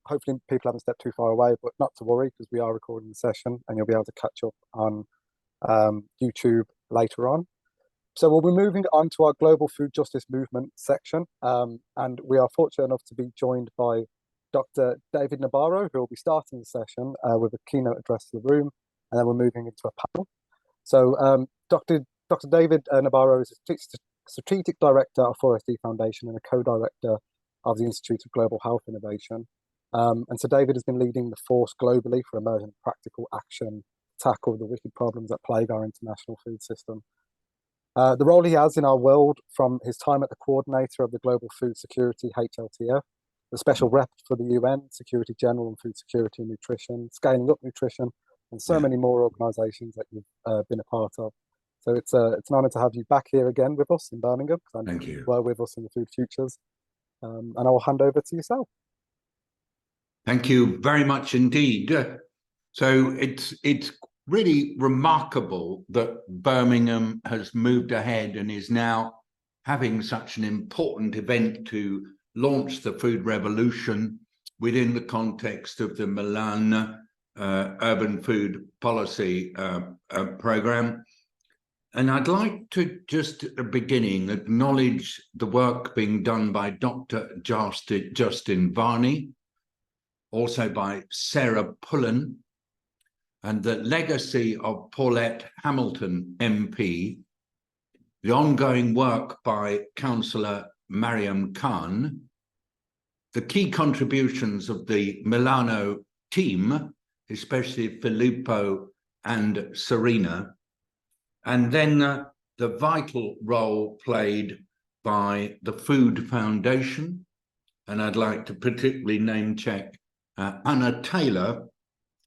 Hopefully people haven't stepped too far away, but not to worry, because we are recording the session and you'll be able to catch up on YouTube later on. So we'll be moving on to our Global Food Justice Movement section, and we are fortunate enough to be joined by Dr. David Nabarro, who will be starting the session with a keynote address to the room, and then we're moving into a panel. So Dr. David Nabarro is a Strategic Director of 4SD Foundation and a co-director of the Institute of Global Health Innovation. And so David has been leading the force globally for emergent practical action to tackle the wicked problems that plague our international food system. The role he has in our world, from his time at the coordinator of the Global Food Security, HLTF, the special rep for the UN, Security General and Food Security and Nutrition, Scaling Up Nutrition, and so many more organisations that you've been a part of. So it's an honour to have you back here again with us in Birmingham, because I know you were with us in the Food Futures. And I will hand over to yourself. Thank you very much indeed. So it's really remarkable that Birmingham has moved ahead and is now having such an important event to launch the food revolution within the context of the Milan Urban Food Policy Programme. And I'd like to just at the beginning acknowledge the work being done by Dr. Justin Varney, also by Sarah Pullen, and the legacy of Paulette Hamilton MP, the ongoing work by Councillor Mariam Khan, the key contributions of the Milano team, especially Filippo and Serena, and then the vital role played by the Food Foundation. And I'd like to particularly name check Anna Taylor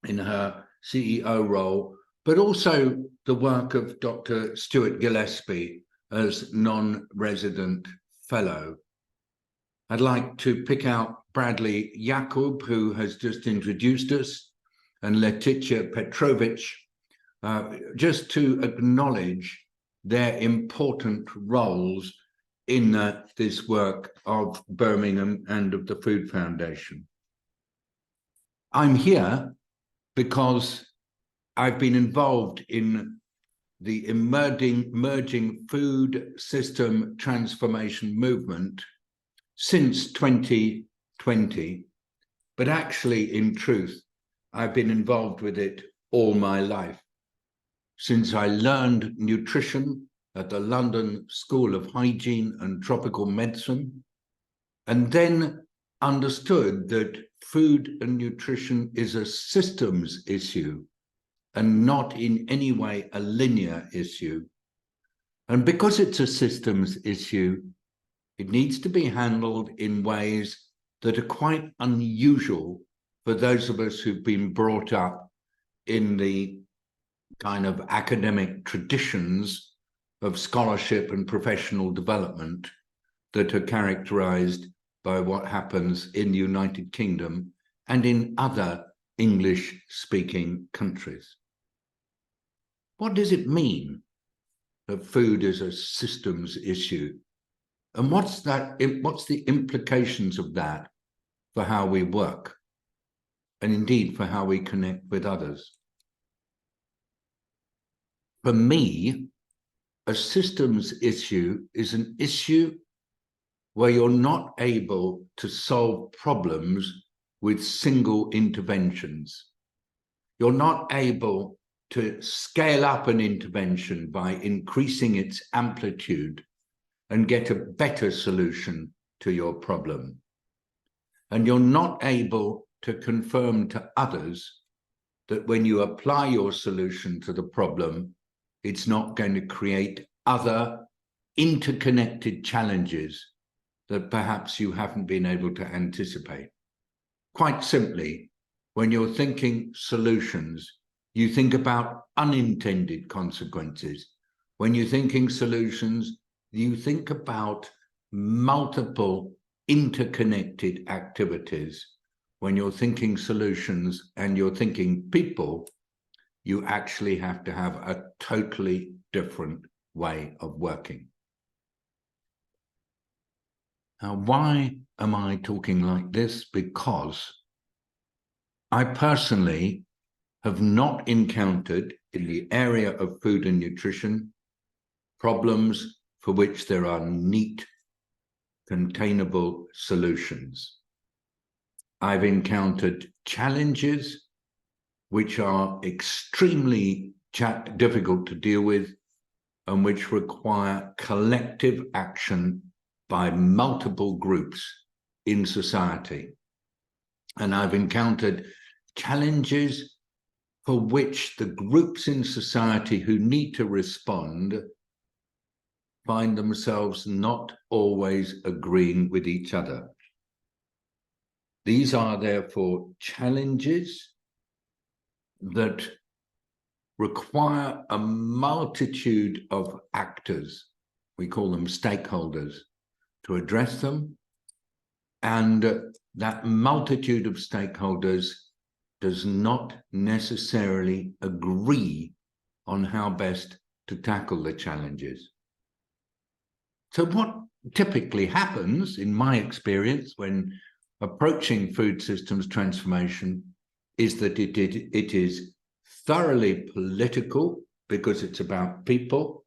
in her CEO role, but also the work of Dr. Stuart Gillespie as non-resident fellow. I'd like to pick out Bradley Jakub, who has just introduced us, and Leticia Petrovic, just to acknowledge their important roles in this work of Birmingham and of the Food Foundation. I'm here because I've been involved in the emerging food system transformation movement since 2020, but actually, in truth, I've been involved with it all my life. Since I learned nutrition at the London School of Hygiene and Tropical Medicine, and then understood that food and nutrition is a systems issue and not in any way a linear issue. And because it's a systems issue, it needs to be handled in ways that are quite unusual for those of us who've been brought up in the kind of academic traditions of scholarship and professional development that are characterized by what happens in the United Kingdom and in other English-speaking countries. What does it mean that food is a systems issue? And what's the implications of that for how we work, and indeed for how we connect with others? For me, a systems issue is an issue where you're not able to solve problems with single interventions. You're not able to scale up an intervention by increasing its amplitude and get a better solution to your problem. And you're not able to confirm to others that when you apply your solution to the problem, it's not going to create other interconnected challenges that perhaps you haven't been able to anticipate. Quite simply, when you're thinking solutions, you think about unintended consequences. When you're thinking solutions, you think about multiple interconnected activities. When you're thinking solutions and you're thinking people, you actually have to have a totally different way of working. Why am I talking like this? Because I personally have not encountered in the area of food and nutrition problems for which there are neat, containable solutions. I've encountered challenges which are extremely difficult to deal with and which require collective action by multiple groups in society. And I've encountered challenges for which the groups in society who need to respond find themselves not always agreeing with each other. These are therefore challenges that require a multitude of actors, we call them stakeholders, to address them. And that multitude of stakeholders does not necessarily agree on how best to tackle the challenges. So what typically happens, in my experience, when approaching food systems transformation is that it is thoroughly political because it's about people.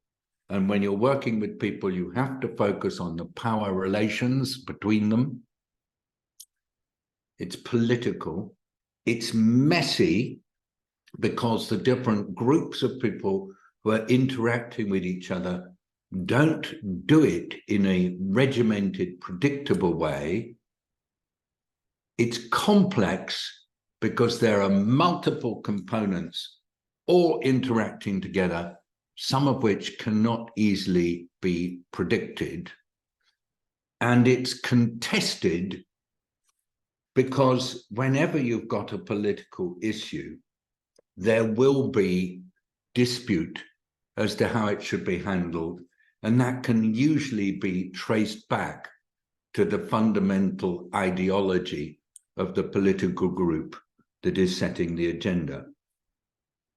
And when you're working with people, you have to focus on the power relations between them. It's political. It's messy because the different groups of people who are interacting with each other don't do it in a regimented, predictable way. It's complex because there are multiple components all interacting together, some of which cannot easily be predicted. And it's contested because whenever you've got a political issue, there will be dispute as to how it should be handled. And that can usually be traced back to the fundamental ideology of the political group that is setting the agenda.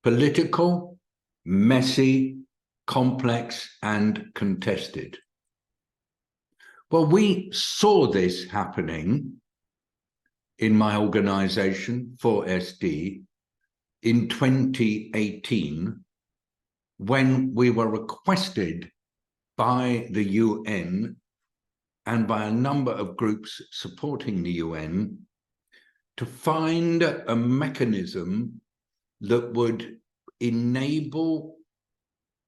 Political, messy, complex, and contested. Well, we saw this happening in my organization, 4SD, in 2018, when we were requested by the UN and by a number of groups supporting the UN to find a mechanism that would enable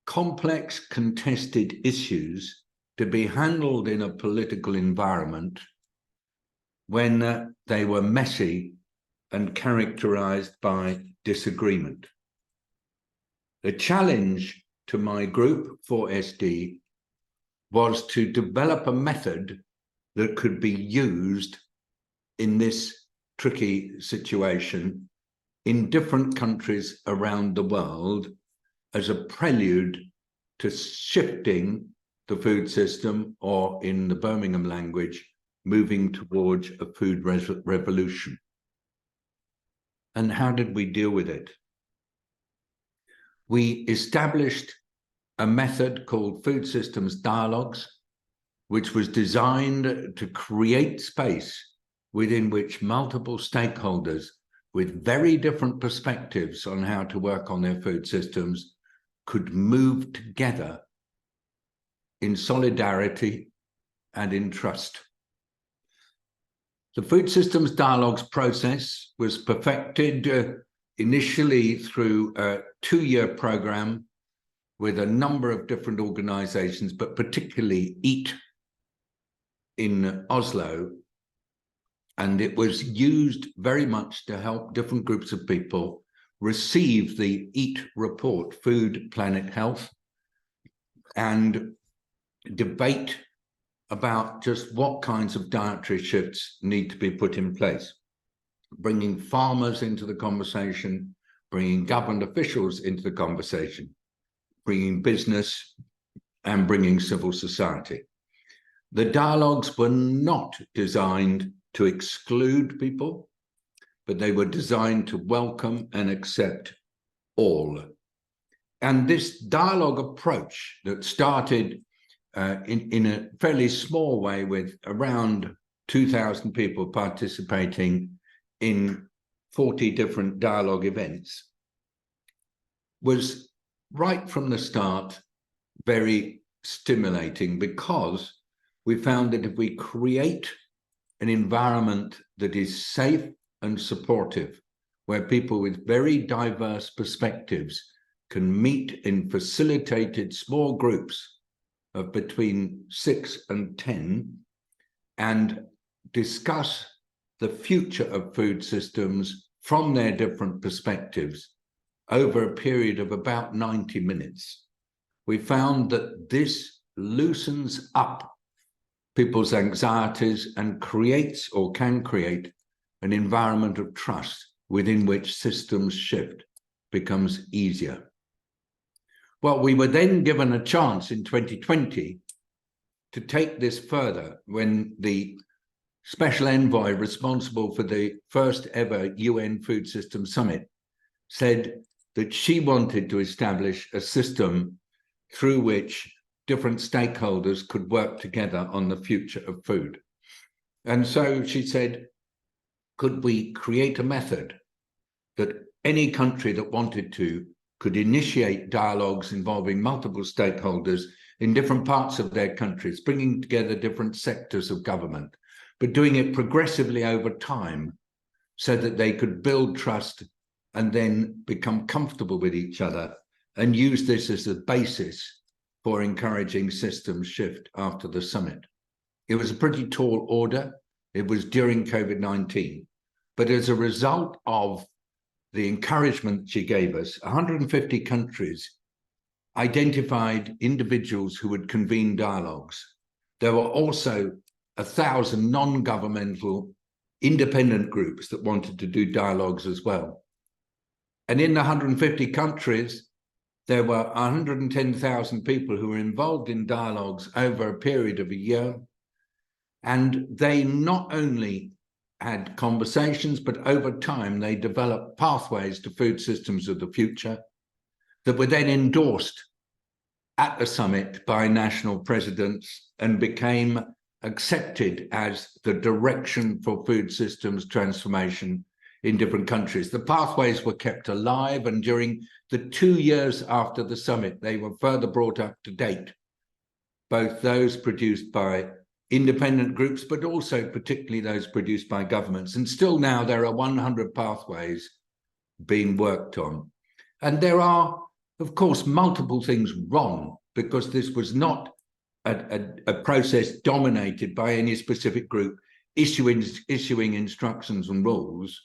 complex, contested issues to be handled in a political environment when they were messy and characterized by disagreement. The challenge to my group, 4SD, was to develop a method that could be used in this tricky situation in different countries around the world as a prelude to shifting the food system, or in the Birmingham language, moving towards a food revolution. And how did we deal with it? We established a method called Food Systems Dialogues, which was designed to create space within which multiple stakeholders with very different perspectives on how to work on their food systems could move together in solidarity and in trust. The Food Systems Dialogues process was perfected initially through a 2-year program with a number of different organizations, but particularly EAT in Oslo. And it was used very much to help different groups of people receive the EAT report, Food, Planet, Health, and debate about just what kinds of dietary shifts need to be put in place, bringing farmers into the conversation, bringing government officials into the conversation, bringing business, and bringing civil society. The dialogues were not designed to exclude people, but they were designed to welcome and accept all. And this dialogue approach that started in a fairly small way, with around 2,000 people participating in 40 different dialogue events, was right from the start very stimulating, because we found that if we create an environment that is safe and supportive, where people with very diverse perspectives can meet in facilitated small groups of between 6 and 10 and discuss the future of food systems from their different perspectives over a period of about 90 minutes, we found that this loosens up people's anxieties and creates, or can create, an environment of trust within which systems shift becomes easier. Well, we were then given a chance in 2020 to take this further, when the special envoy responsible for the first ever UN Food System Summit said that she wanted to establish a system through which different stakeholders could work together on the future of food. And so she said, could we create a method that any country that wanted to could initiate dialogues involving multiple stakeholders in different parts of their countries, bringing together different sectors of government, but doing it progressively over time so that they could build trust and then become comfortable with each other, and use this as a basis for encouraging systems shift after the summit. It was a pretty tall order. It was during COVID-19. But as a result of the encouragement she gave us, 150 countries identified individuals who would convene dialogues. There were also 1,000 non-governmental independent groups that wanted to do dialogues as well. And in the 150 countries, there were 110,000 people who were involved in dialogues over a period of a year. And they not only had conversations, but over time, they developed pathways to food systems of the future that were then endorsed at the summit by national presidents and became accepted as the direction for food systems transformation in different countries. The pathways were kept alive, and during the 2 years after the summit, they were further brought up to date, both those produced by independent groups, but also particularly those produced by governments. And still now there are 100 pathways being worked on. And there are, of course, multiple things wrong, because this was not a process dominated by any specific group issuing instructions and rules.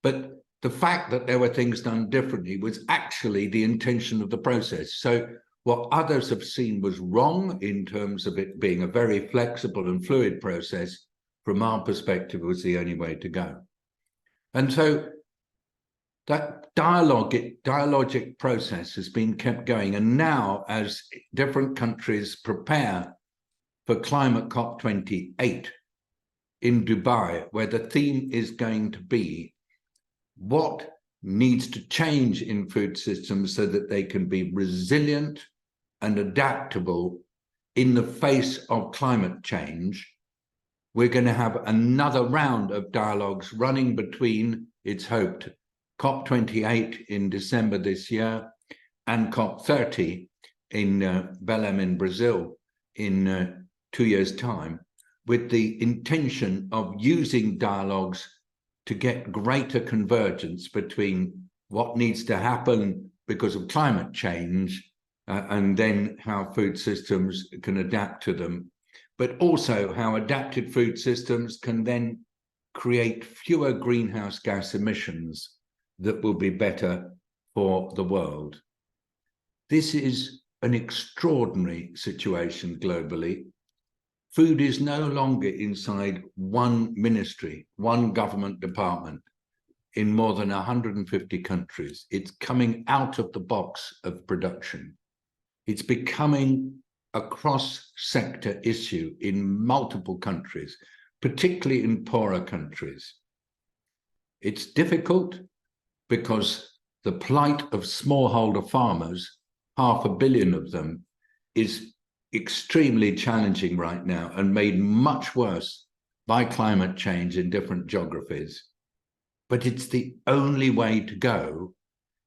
But the fact that there were things done differently was actually the intention of the process. So what others have seen was wrong in terms of it being a very flexible and fluid process, from our perspective, was the only way to go. And so that dialogic process has been kept going. And now, as different countries prepare for Climate COP28 in Dubai, where the theme is going to be what needs to change in food systems so that they can be resilient and adaptable in the face of climate change, we're going to have another round of dialogues running between, it's hoped, COP28 in December this year and COP30 in Belém in Brazil in 2 years' time, with the intention of using dialogues to get greater convergence between what needs to happen because of climate change and then how food systems can adapt to them, but also how adapted food systems can then create fewer greenhouse gas emissions that will be better for the world. This is an extraordinary situation globally. Food is no longer inside one ministry, one government department in more than 150 countries. It's coming out of the box of production. It's becoming a cross-sector issue in multiple countries, particularly in poorer countries. It's difficult because the plight of smallholder farmers, 500 million of them, is extremely challenging right now and made much worse by climate change in different geographies. But it's the only way to go,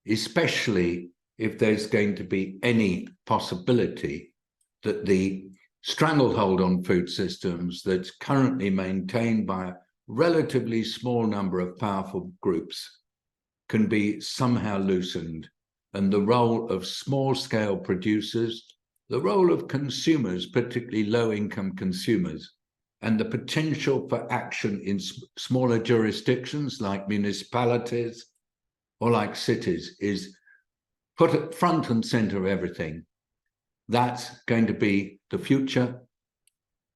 especially if there's going to be any possibility that the stranglehold on food systems that's currently maintained by a relatively small number of powerful groups can be somehow loosened, and the role of small-scale producers, the role of consumers, particularly low-income consumers, and the potential for action in smaller jurisdictions like municipalities or like cities is put at front and center of everything. That's going to be the future,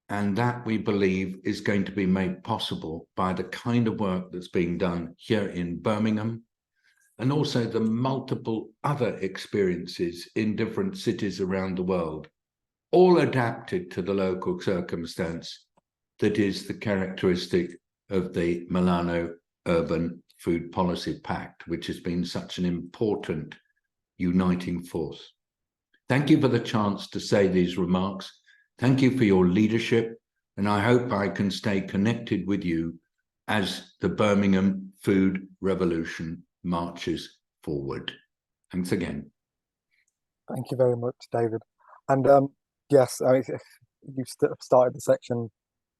and that, we believe, is going to be made possible by the kind of work that's being done here in Birmingham, and also the multiple other experiences in different cities around the world, all adapted to the local circumstance that is the characteristic of the Milano Urban Food Policy Pact, which has been such an important uniting force. Thank you for the chance to say these remarks. Thank you for your leadership, and I hope I can stay connected with you as the Birmingham food revolution marches forward. Thanks again. Thank you very much, David. And yes, you started the section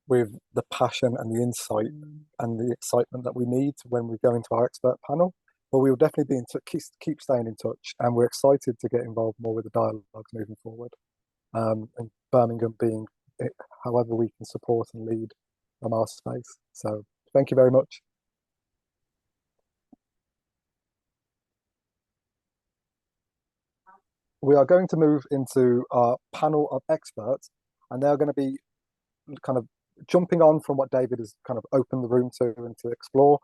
with the passion and the insight and the excitement that we need when we go into our expert panel. But we will definitely be in touch, keep staying in touch, and we're excited to get involved more with the dialogues moving forward. And Birmingham being however we can support and lead from our space. So thank you very much. We are going to move into our panel of experts, and they're going to be kind of jumping on from what David has kind of opened the room to and to explore.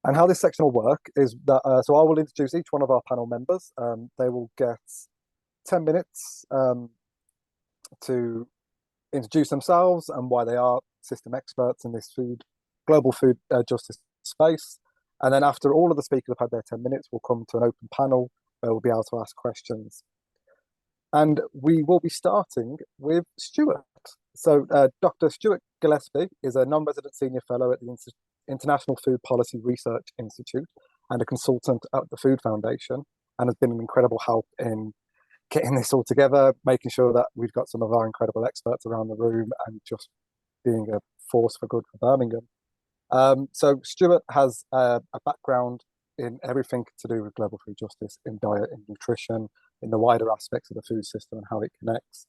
And how this section will work is that, so I will introduce each one of our panel members. They will get 10 minutes to introduce themselves and why they are system experts in this global food justice space. And then after all of the speakers have had their 10 minutes, we'll come to an open panel where we'll be able to ask questions. And we will be starting with Stuart. So Dr. Stuart Gillespie is a non-resident senior fellow at the International Food Policy Research Institute and a consultant at the Food Foundation, and has been an incredible help in getting this all together, making sure that we've got some of our incredible experts around the room, and just being a force for good for Birmingham. So Stuart has a background in everything to do with global food justice, in diet, in nutrition, in the wider aspects of the food system and how it connects,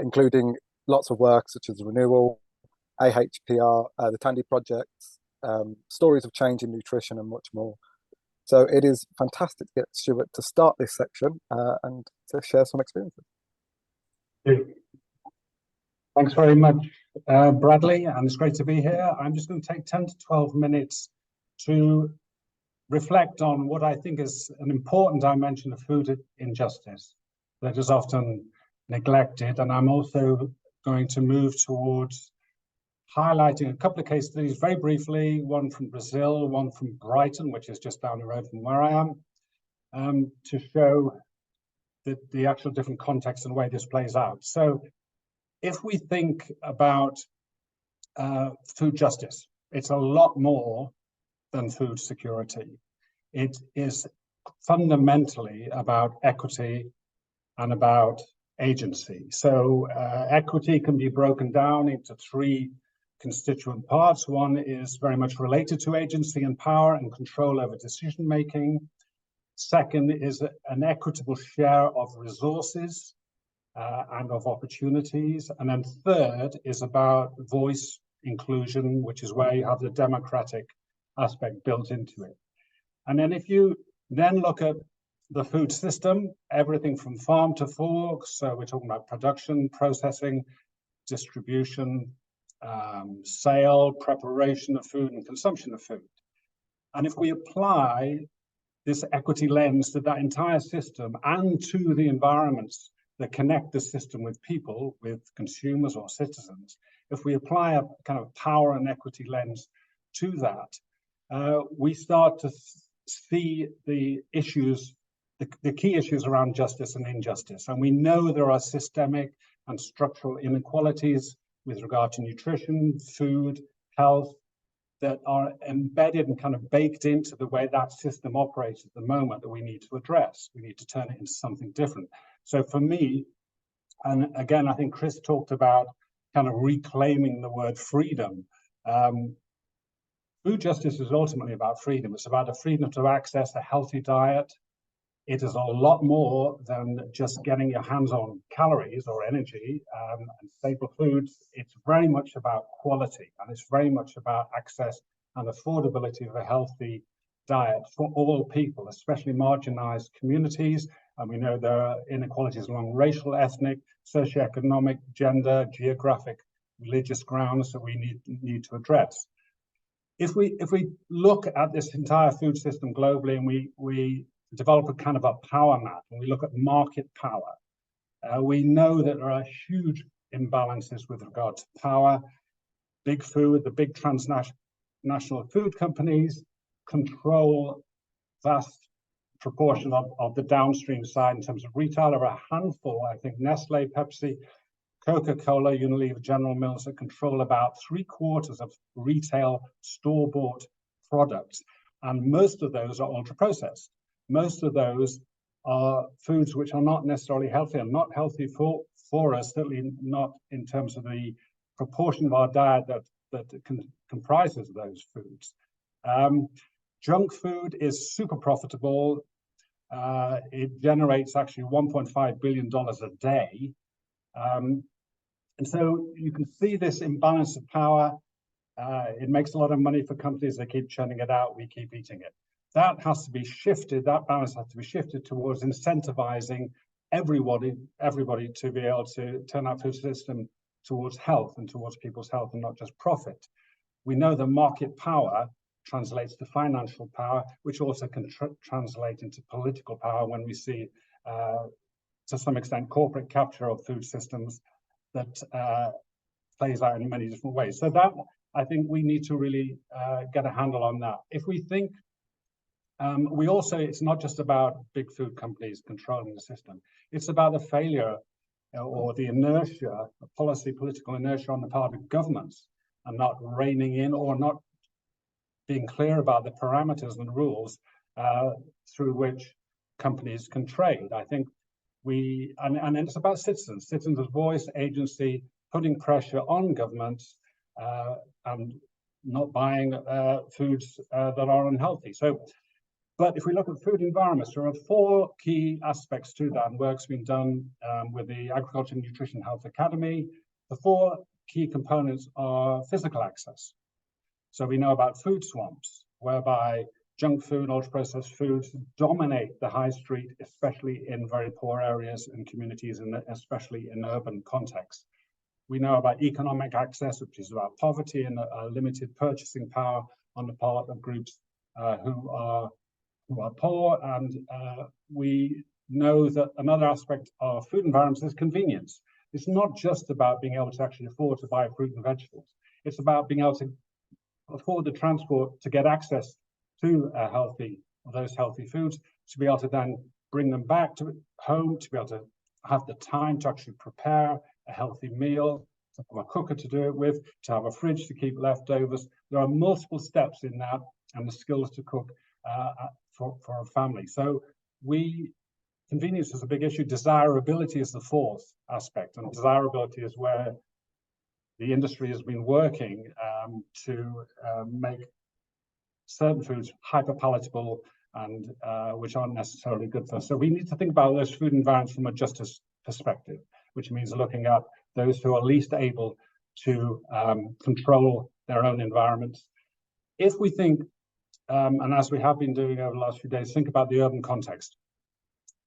including lots of work such as Renewal, AHPR, the Tandy Project, stories of change in nutrition, and much more. So it is fantastic to get Stuart to start this section and to share some experiences. Thanks very much, Bradley, and it's great to be here. I'm just going to take 10 to 12 minutes to reflect on what I think is an important dimension of food injustice that is often neglected. And I'm also going to move towards highlighting a couple of case studies very briefly, one from Brazil, one from Brighton, which is just down the road from where I am, to show the actual different context and the way this plays out. So if we think about food justice, it's a lot more than food security. It is fundamentally about equity and about agency. So equity can be broken down into three constituent parts. One is very much related to agency and power and control over decision making. Second is an equitable share of resources and of opportunities. And then third is about voice inclusion, which is where you have the democratic aspect built into it. And then if you then look at the food system, everything from farm to fork, so we're talking about production, processing, distribution, sale, preparation of food, and consumption of food. And if we apply this equity lens to that entire system and to the environments that connect the system with people, with consumers or citizens, if we apply a kind of power and equity lens to that, we start to see the issues the key issues around justice and injustice. And we know there are systemic and structural inequalities with regard to nutrition, food, health, that are embedded and kind of baked into the way that system operates at the moment that we need to address. We need to turn it into something different. So for me, and again, I think Chris talked about kind of reclaiming the word freedom. Food justice is ultimately about freedom. It's about the freedom to access a healthy diet. It is a lot more than just getting your hands on calories or energy and staple foods. It's very much about quality, and it's very much about access and affordability of a healthy diet for all people, especially marginalized communities. And we know there are inequalities along racial, ethnic, socioeconomic, gender, geographic, religious grounds that we need to address. If we look at this entire food system globally, and we develop a kind of a power map, and we look at market power, we know that there are huge imbalances with regard to power. Big food, the big transnational food companies control vast proportion of the downstream side in terms of retail. There are a handful, I think Nestle, Pepsi, Coca-Cola, Unilever, General Mills, that control about 3/4 of retail store-bought products. And most of those are ultra-processed. Most of those are foods which are not necessarily healthy, and not healthy for us, certainly not in terms of the proportion of our diet that comprises those foods. Junk food is super profitable. It generates actually $1.5 billion a day. And so you can see this imbalance of power. It makes a lot of money for companies. They keep churning it out. We keep eating it. That has to be shifted. That balance has to be shifted towards incentivizing everybody to be able to turn our food system towards health and towards people's health, and not just profit. We know the market power translates to financial power, which also can translate into political power when we see, to some extent, corporate capture of food systems that plays out in many different ways. So that, I think we need to really get a handle on that. If we think, we also, it's not just about big food companies controlling the system. It's about the failure or the inertia, political inertia on the part of governments, and not reining in or not being clear about the parameters and rules through which companies can trade. I think and it's about citizens' voice, agency, putting pressure on governments and not buying foods that are unhealthy. But if we look at food environments, there are 4 key aspects to that, and work's been done with the Agriculture and Nutrition Health Academy. The 4 key components are physical access. So we know about food swamps, whereby junk food, ultra-processed foods dominate the high street, especially in very poor areas and communities, and especially in urban contexts. We know about economic access, which is about poverty and limited purchasing power on the part of groups who are poor. And we know that another aspect of food environments is convenience. It's not just about being able to actually afford to buy fruit and vegetables. It's about being able to afford the transport to get access to those healthy foods, to be able to then bring them back to home, to be able to have the time to actually prepare a healthy meal, to have a cooker to do it with, to have a fridge to keep leftovers. There are multiple steps in that, and the skills to cook for a family. So convenience is a big issue. Desirability is the 4th aspect, and desirability is where the industry has been working to make certain foods hyper palatable and which aren't necessarily good for us. So we need to think about those food environments from a justice perspective, which means looking at those who are least able to control their own environments. If we think, and as we have been doing over the last few days, think about the urban context.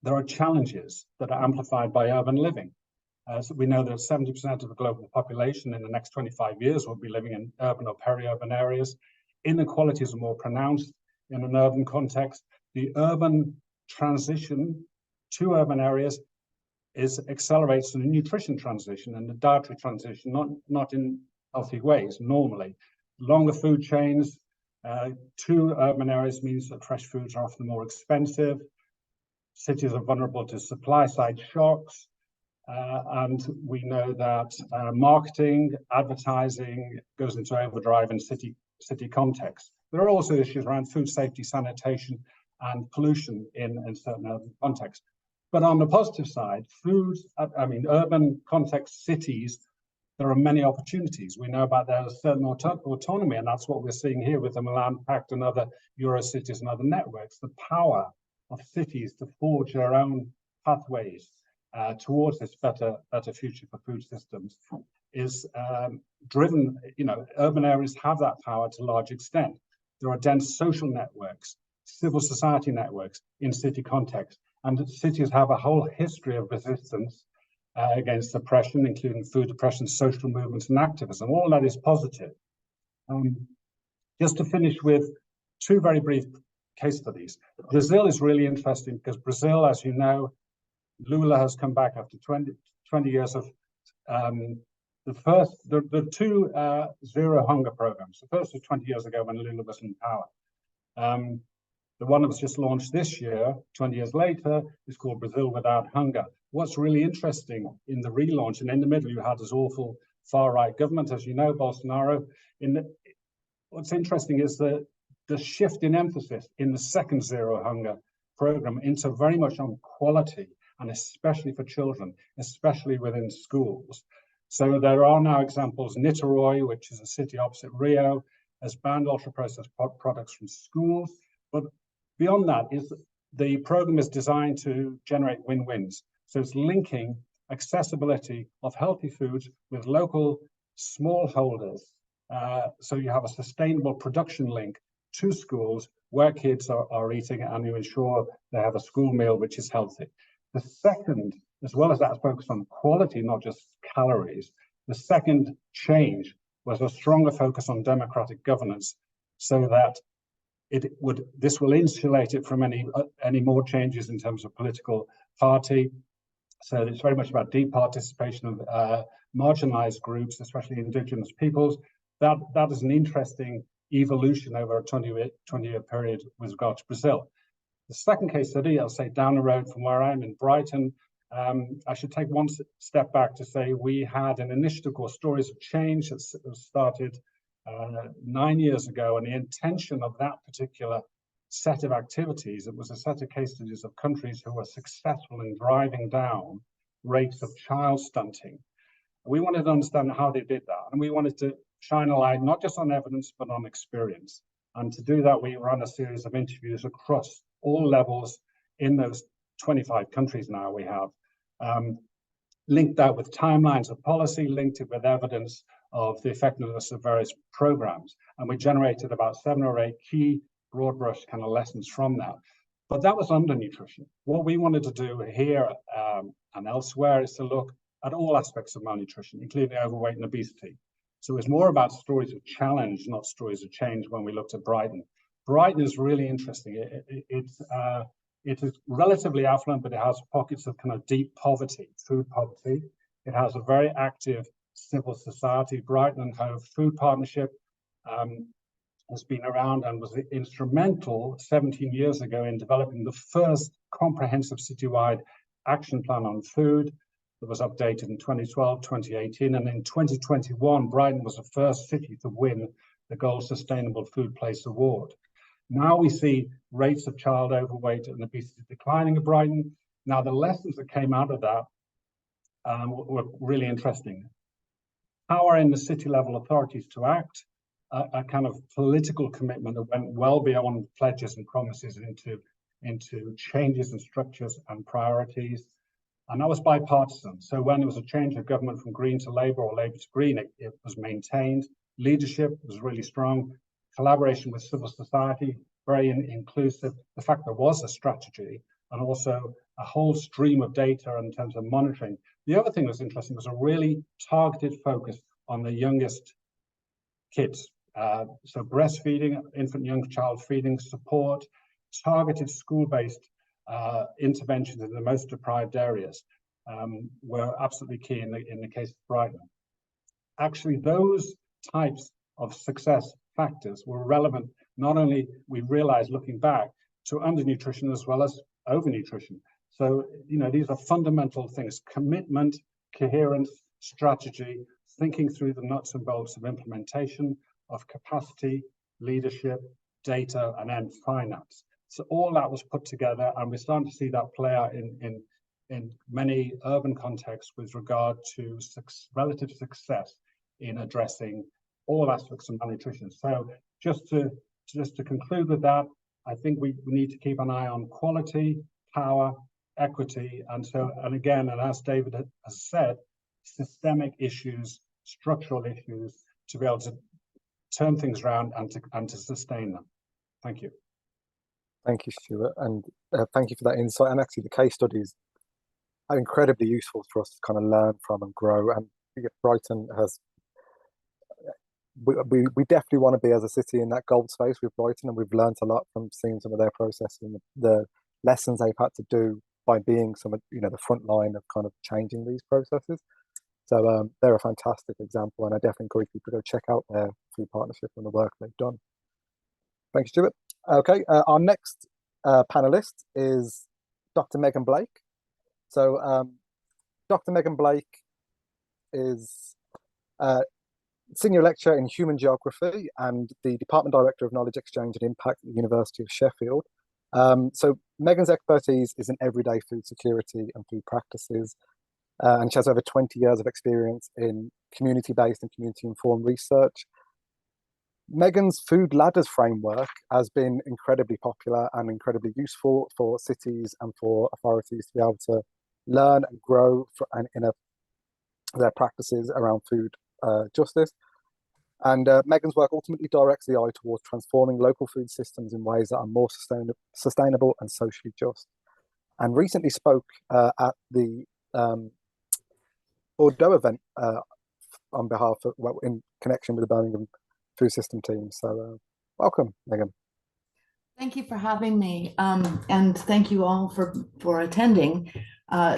There are challenges that are amplified by urban living. So we know that 70% of the global population in the next 25 years will be living in urban or peri-urban areas. Inequalities are more pronounced in an urban context. The urban transition to urban areas accelerates the nutrition transition and the dietary transition, not in healthy ways normally. Longer food chains to urban areas means that fresh foods are often more expensive. cities are vulnerable to supply side shocks. And we know that marketing, advertising goes into overdrive in city context. There are also issues around food safety, sanitation, and pollution in certain urban contexts. But on the positive side, urban context cities, there are many opportunities. We know about their certain autonomy, and that's what we're seeing here with the Milan Pact and other Euro cities and other networks, the power of cities to forge their own pathways towards this better future for food systems is driven, urban areas have that power to a large extent. There are dense social networks, civil society networks in city context, and cities have a whole history of resistance against oppression, including food oppression, social movements, and activism. All that is positive. Just to finish with two very brief case studies. Brazil is really interesting because Brazil, as you know, Lula has come back after 20 years of the two zero hunger programs. The first was 20 years ago when Lula was in power. The one that was just launched this year, 20 years later, is called Brazil Without Hunger. What's really interesting in the relaunch, and in the middle you had this awful far-right government, as you know, Bolsonaro. What's interesting is the shift in emphasis in the second zero hunger program into very much on quality, and especially for children, especially within schools. So there are now examples. Niterói, which is a city opposite Rio, has banned ultra-processed products from schools. But beyond that, the program is designed to generate win-wins. So it's linking accessibility of healthy foods with local smallholders. So you have a sustainable production link to schools where kids are eating, and you ensure they have a school meal which is healthy. The second, as well as that focus on quality, not just calories, the second change was a stronger focus on democratic governance, so that this will insulate it from any more changes in terms of political party. So it's very much about deep participation of marginalized groups, especially indigenous peoples. That is an interesting evolution over a 20-year period with regard to Brazil. The second case study, I'll say down the road from where I am in Brighton, I should take one step back to say we had an initiative called Stories of Change that started 9 years ago, and the intention of that particular set of activities, it was a set of case studies of countries who were successful in driving down rates of child stunting. We wanted to understand how they did that, and we wanted to shine a light not just on evidence but on experience. And to do that, we ran a series of interviews across all levels in those 25 countries now we have, linked that with timelines of policy, linked it with evidence of the effectiveness of various programs. And we generated about 7 or 8 key broad brush kind of lessons from that. But that was undernutrition. What we wanted to do here and elsewhere is to look at all aspects of malnutrition, including overweight and obesity. So it's more about stories of challenge, not stories of change when we looked at Brighton. Brighton is really interesting. It is relatively affluent, but it has pockets of kind of deep poverty, food poverty. It has a very active civil society. Brighton and Hove Food Partnership has been around and was instrumental 17 years ago in developing the first comprehensive citywide action plan on food that was updated in 2012, 2018, and in 2021, Brighton was the first city to win the Gold Sustainable Food Place Award. Now we see rates of child overweight and obesity declining in Brighton. Now the lessons that came out of that were really interesting. Power in the city level authorities to act, a kind of political commitment that went well beyond pledges and promises into changes and structures and priorities. And that was bipartisan. So when there was a change of government from Green to Labour or Labour to Green, it was maintained. Leadership was really strong. Collaboration with civil society, very inclusive. The fact there was a strategy and also a whole stream of data in terms of monitoring. The other thing that was interesting was a really targeted focus on the youngest kids. So breastfeeding, infant young child feeding support, targeted school-based interventions in the most deprived areas were absolutely key in the case of Brighton. Actually, those types of success factors were relevant, not only we realized looking back, to undernutrition as well as overnutrition. So, these are fundamental things: commitment, coherence, strategy, thinking through the nuts and bolts of implementation, of capacity, leadership, data, and then finance. So all that was put together, and we're starting to see that play out in many urban contexts with regard to relative success in addressing all aspects of malnutrition. So just to conclude with that, I think we need to keep an eye on quality, power, equity, and as David has said, systemic issues, structural issues, to be able to turn things around and to sustain them. Thank you. Thank you, Stuart, and thank you for that insight. And actually, the case studies are incredibly useful for us to kind of learn from and grow. And Brighton has, we definitely want to be as a city in that gold space with Brighton, and we've learned a lot from seeing some of their processes and the lessons they've had to do by being some of the front line of kind of changing these processes. So they're a fantastic example, and I definitely encourage people to go check out their food partnership and the work they've done. Thank you, Stuart. Okay, our next panelist is Dr. Megan Blake. So Dr. Megan Blake is Senior Lecturer in Human Geography and the Department Director of Knowledge Exchange and Impact at the University of Sheffield. So Megan's expertise is in everyday food security and food practices, and she has over 20 years of experience in community-based and community-informed research. Megan's Food Ladders framework has been incredibly popular and incredibly useful for cities and for authorities to be able to learn and grow their practices around food justice. And Megan's work ultimately directs the eye towards transforming local food systems in ways that are more sustainable and socially just. And recently spoke at the Bordeaux event on behalf of, in connection with the Birmingham food system team. So welcome, Megan. Thank you for having me, and thank you all for attending.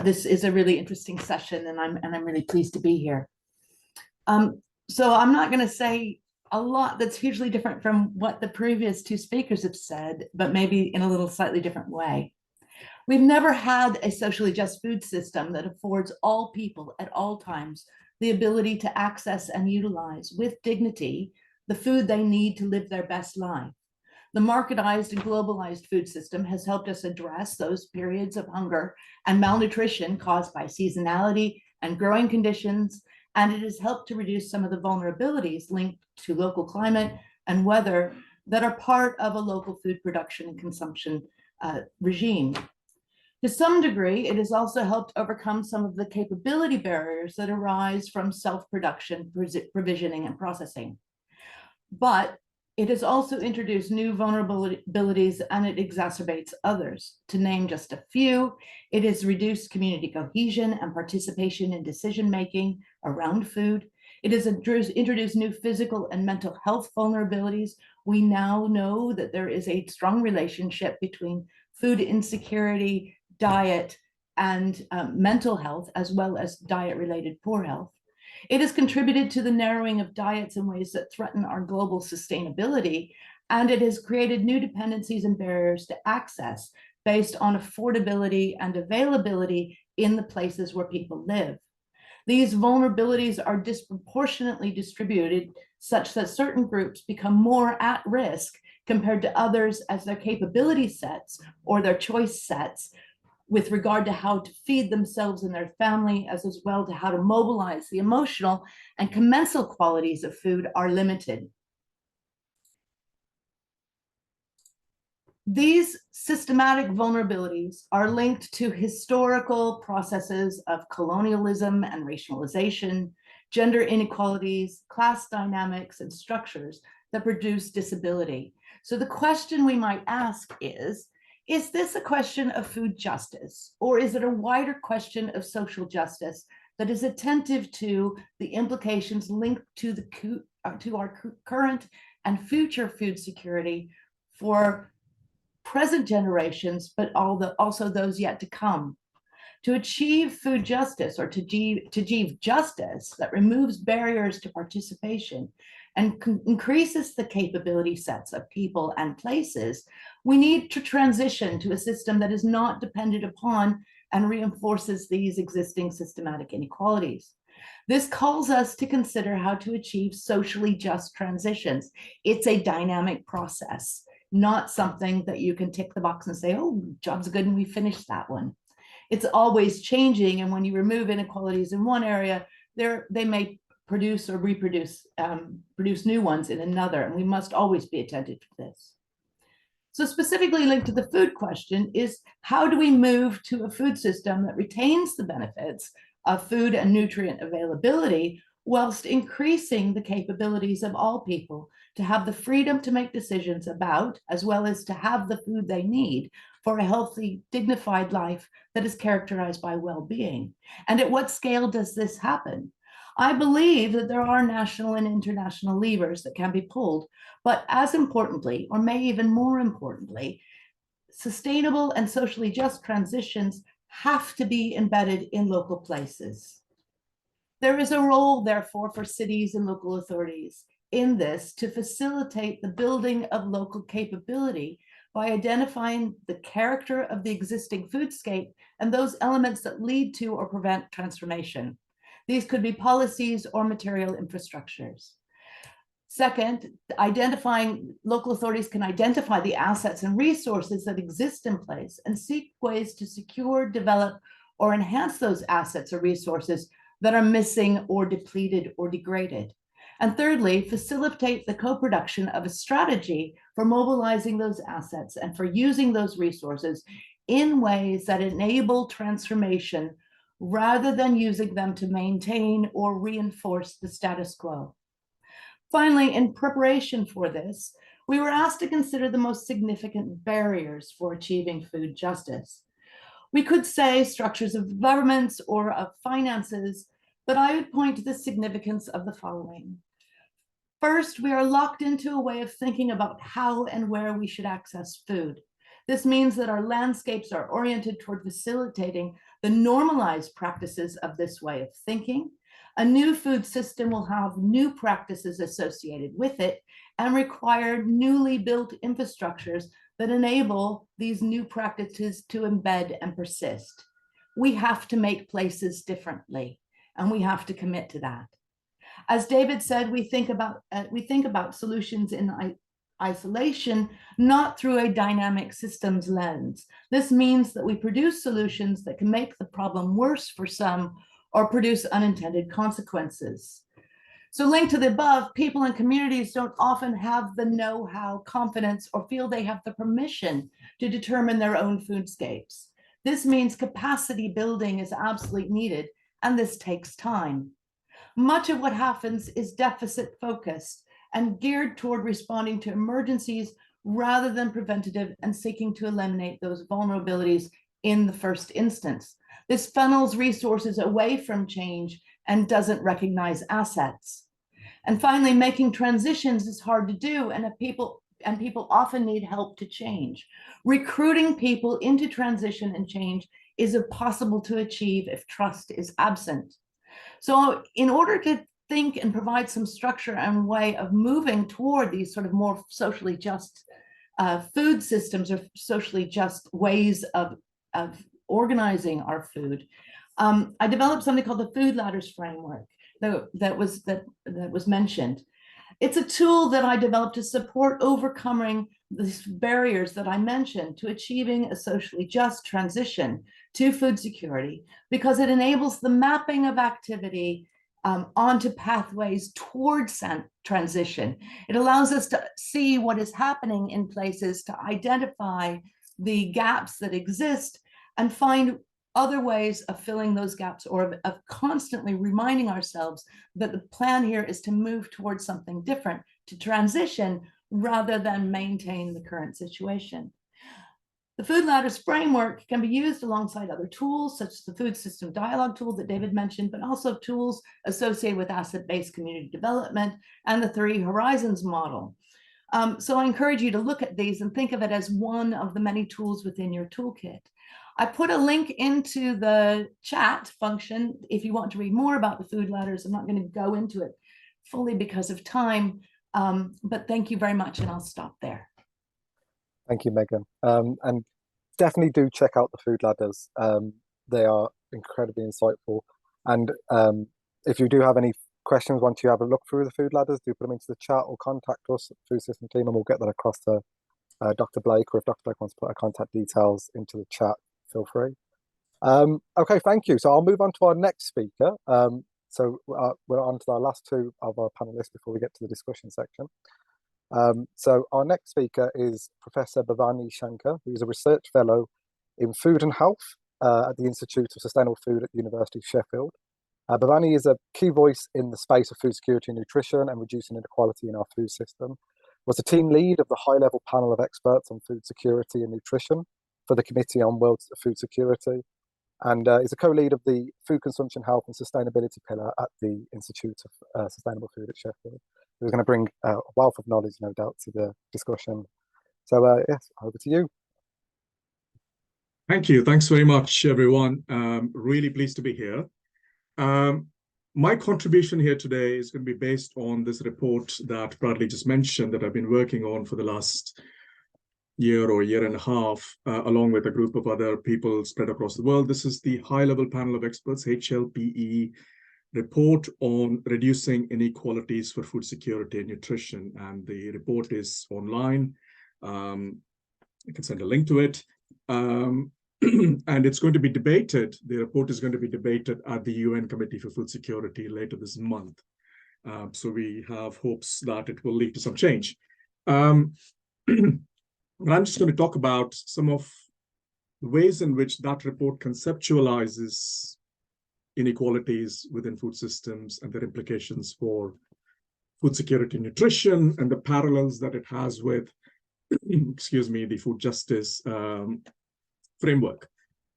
This is a really interesting session, and I'm really pleased to be here. So I'm not going to say a lot that's hugely different from what the previous two speakers have said, but maybe in a little slightly different way. We've never had a socially just food system that affords all people at all times the ability to access and utilize with dignity the food they need to live their best life. The marketized and globalized food system has helped us address those periods of hunger and malnutrition caused by seasonality and growing conditions, and it has helped to reduce some of the vulnerabilities linked to local climate and weather that are part of a local food production and consumption regime. To some degree, it has also helped overcome some of the capability barriers that arise from self-production, provisioning, and processing. But it has also introduced new vulnerabilities, and it exacerbates others. To name just a few, it has reduced community cohesion and participation in decision-making around food. It has introduced new physical and mental health vulnerabilities. We now know that there is a strong relationship between food insecurity, diet, and mental health, as well as diet-related poor health. It has contributed to the narrowing of diets in ways that threaten our global sustainability, and it has created new dependencies and barriers to access based on affordability and availability in the places where people live. These vulnerabilities are disproportionately distributed such that certain groups become more at risk compared to others as their capability sets or their choice sets with regard to how to feed themselves and their family, as well to how to mobilize the emotional and commensal qualities of food are limited. These systematic vulnerabilities are linked to historical processes of colonialism and racialization, gender inequalities, class dynamics, and structures that produce disability. So the question we might ask is this a question of food justice, or is it a wider question of social justice that is attentive to the implications linked to our current and future food security for present generations, but also those yet to come? To achieve food justice, or to achieve justice that removes barriers to participation, and increases the capability sets of people and places, we need to transition to a system that is not dependent upon and reinforces these existing systematic inequalities. This calls us to consider how to achieve socially just transitions. It's a dynamic process, not something that you can tick the box and say, oh, job's good and we finished that one. It's always changing, and when you remove inequalities in one area, they may produce or reproduce, produce new ones in another, and we must always be attentive to this. So specifically linked to the food question is, how do we move to a food system that retains the benefits of food and nutrient availability whilst increasing the capabilities of all people to have the freedom to make decisions about, as well as to have the food they need for a healthy, dignified life that is characterized by well-being? And at what scale does this happen? I believe that there are national and international levers that can be pulled, but as importantly, or may even more importantly, sustainable and socially just transitions have to be embedded in local places. There is a role, therefore, for cities and local authorities in this to facilitate the building of local capability by identifying the character of the existing foodscape and those elements that lead to or prevent transformation. These could be policies or material infrastructures. Second, local authorities can identify the assets and resources that exist in place and seek ways to secure, develop, or enhance those assets or resources that are missing or depleted or degraded. And thirdly, facilitate the co-production of a strategy for mobilizing those assets and for using those resources in ways that enable transformation rather than using them to maintain or reinforce the status quo. Finally, in preparation for this, we were asked to consider the most significant barriers for achieving food justice. We could say structures of governments or of finances, but I would point to the significance of the following. First, we are locked into a way of thinking about how and where we should access food. This means that our landscapes are oriented toward facilitating the normalized practices of this way of thinking. A new food system will have new practices associated with it and require newly built infrastructures that enable these new practices to embed and persist. We have to make places differently, and we have to commit to that. As David said, we think about solutions in isolation, not through a dynamic systems lens. This means that we produce solutions that can make the problem worse for some or produce unintended consequences. So linked to the above, people and communities don't often have the know-how, confidence, or feel they have the permission to determine their own foodscapes. This means capacity building is absolutely needed, and this takes time. Much of what happens is deficit focused and geared toward responding to emergencies rather than preventative and seeking to eliminate those vulnerabilities in the first instance. This funnels resources away from change and doesn't recognize assets. And finally, making transitions is hard to do, and people often need help to change. Recruiting people into transition and change is impossible to achieve if trust is absent. So in order to think and provide some structure and way of moving toward these sort of more socially just food systems or socially just ways of organizing our food, I developed something called the Food Ladders Framework that was mentioned. It's a tool that I developed to support overcoming these barriers that I mentioned to achieving a socially just transition to food security, because it enables the mapping of activity onto pathways towards transition. It allows us to see what is happening in places, to identify the gaps that exist and find other ways of filling those gaps, or of constantly reminding ourselves that the plan here is to move towards something different, to transition rather than maintain the current situation. The Food Ladders Framework can be used alongside other tools, such as the Food System Dialogue tool that David mentioned, but also tools associated with asset-based community development and the 3 Horizons model. So I encourage you to look at these and think of it as one of the many tools within your toolkit. I put a link into the chat function if you want to read more about the food ladders. I'm not going to go into it fully because of time. But thank you very much, and I'll stop there. Thank you, Megan. And definitely do check out the food ladders. They are incredibly insightful. And if you do have any questions once you have a look through the food ladders, do put them into the chat or contact us at the Food System team, and we'll get that across to Dr. Blake, or if Dr. Blake wants to put our contact details into the chat, feel free. Okay, thank you. So I'll move on to our next speaker. So we're on to our last two of our panelists before we get to the discussion section. So our next speaker is Professor Bhavani Shankar, who's a research fellow in food and health at the Institute of Sustainable Food at the University of Sheffield. Bhavani is a key voice in the space of food security and nutrition and reducing inequality in our food system. Was the team lead of the high-level panel of experts on food security and nutrition for the Committee on World Food Security, and is a co-lead of the Food Consumption, Health and Sustainability pillar at the Institute of Sustainable Food at Sheffield. Who's going to bring a wealth of knowledge, no doubt, to the discussion. So yes, over to you. Thank you. Thanks very much, everyone. Really pleased to be here. My contribution here today is going to be based on this report that Bradley just mentioned that I've been working on for the last year or year and a half, along with a group of other people spread across the world. This is the high-level panel of experts, HLPE, report on reducing inequalities for food security and nutrition. And the report is online. I can send a link to it. And it's going to be debated. The report is going to be debated at the UN Committee for Food Security later this month. So we have hopes that it will lead to some change. I'm just going to talk about some of the ways in which that report conceptualizes inequalities within food systems and their implications for food security and nutrition, and the parallels that it has with, excuse me, the food justice framework.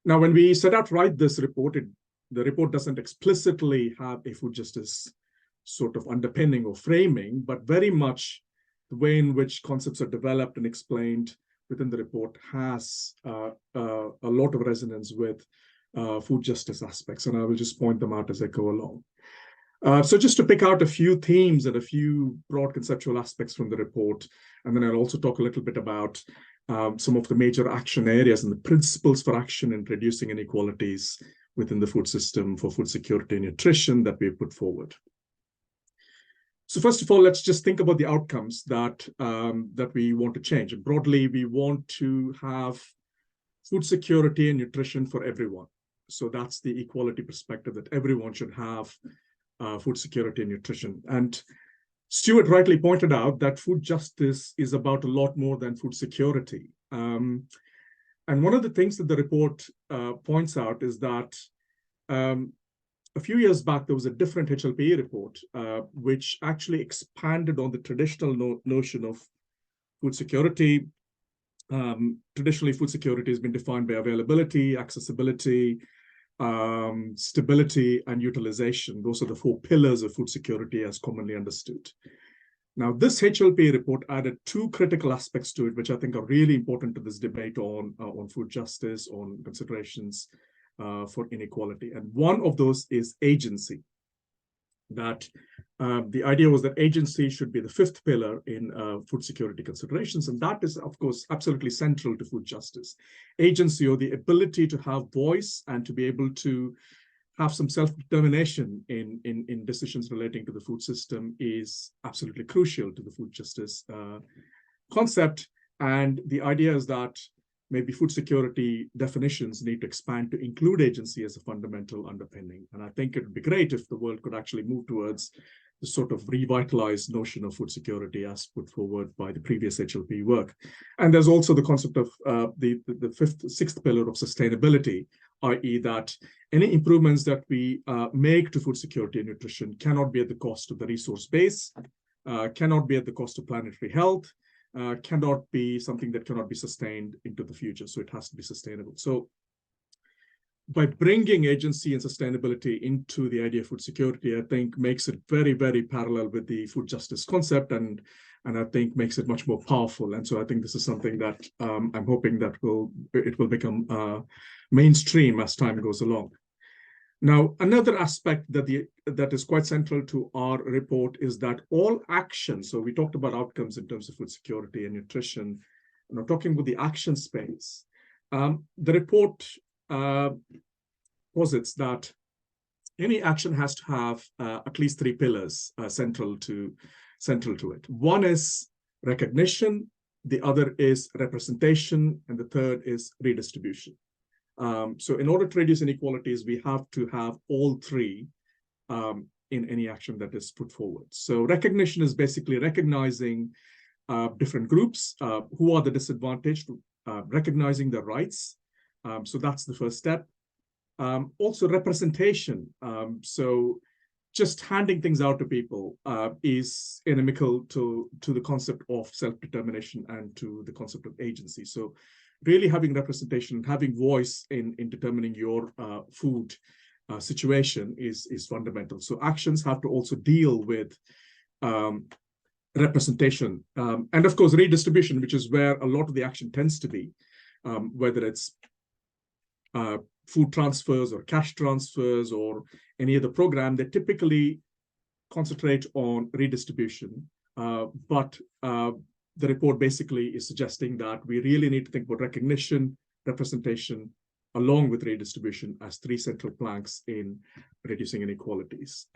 Now, when we set out to write this report, the report doesn't explicitly have a food justice sort of underpinning or framing, but very much the way in which concepts are developed and explained within the report has a lot of resonance with food justice aspects, and I will just point them out as I go along. So just to pick out a few themes and a few broad conceptual aspects from the report, and then I'll also talk a little bit about some of the major action areas and the principles for action in reducing inequalities within the food system for food security and nutrition that we've put forward. So first of all, let's just think about the outcomes that we want to change. And broadly, we want to have food security and nutrition for everyone. So that's the equality perspective, that everyone should have food security and nutrition. And Stuart rightly pointed out that food justice is about a lot more than food security. And one of the things that the report points out is that a few years back, there was a different HLPE report, which actually expanded on the traditional notion of food security. Traditionally, food security has been defined by availability, accessibility, stability, and utilization. Those are the four pillars of food security as commonly understood. Now, this HLPE report added two critical aspects to it, which I think are really important to this debate on food justice, on considerations for inequality. And one of those is agency. That the idea was that agency should be the fifth pillar in food security considerations, and that is, of course, absolutely central to food justice. Agency, or the ability to have voice and to be able to have some self-determination in decisions relating to the food system, is absolutely crucial to the food justice concept. And the idea is that maybe food security definitions need to expand to include agency as a fundamental underpinning. And I think it would be great if the world could actually move towards the sort of revitalized notion of food security as put forward by the previous HLP work. And there's also the concept of the sixth pillar of sustainability, i.e. that any improvements that we make to food security and nutrition cannot be at the cost of the resource base, cannot be at the cost of planetary health, cannot be something that cannot be sustained into the future. So it has to be sustainable. So by bringing agency and sustainability into the idea of food security, I think makes it very, very parallel with the food justice concept, and I think makes it much more powerful. And so I think this is something that I'm hoping that it will become mainstream as time goes along. Now, another aspect that is quite central to our report is that all actions, so we talked about outcomes in terms of food security and nutrition, and we're talking about the action space. The report posits that any action has to have at least 3 pillars central to it. One is recognition, the other is representation, and the third is redistribution. So in order to reduce inequalities, we have to have all 3 in any action that is put forward. So recognition is basically recognizing different groups who are the disadvantaged, recognizing their rights. So that's the first step. Also representation. So just handing things out to people is inimical to the concept of self-determination and to the concept of agency. So really having representation, having voice in determining your food situation is fundamental. So actions have to also deal with representation. And of course, redistribution, which is where a lot of the action tends to be, whether it's food transfers or cash transfers or any other program, they typically concentrate on redistribution. But the report basically is suggesting that we really need to think about recognition, representation, along with redistribution as 3 central planks in reducing inequalities.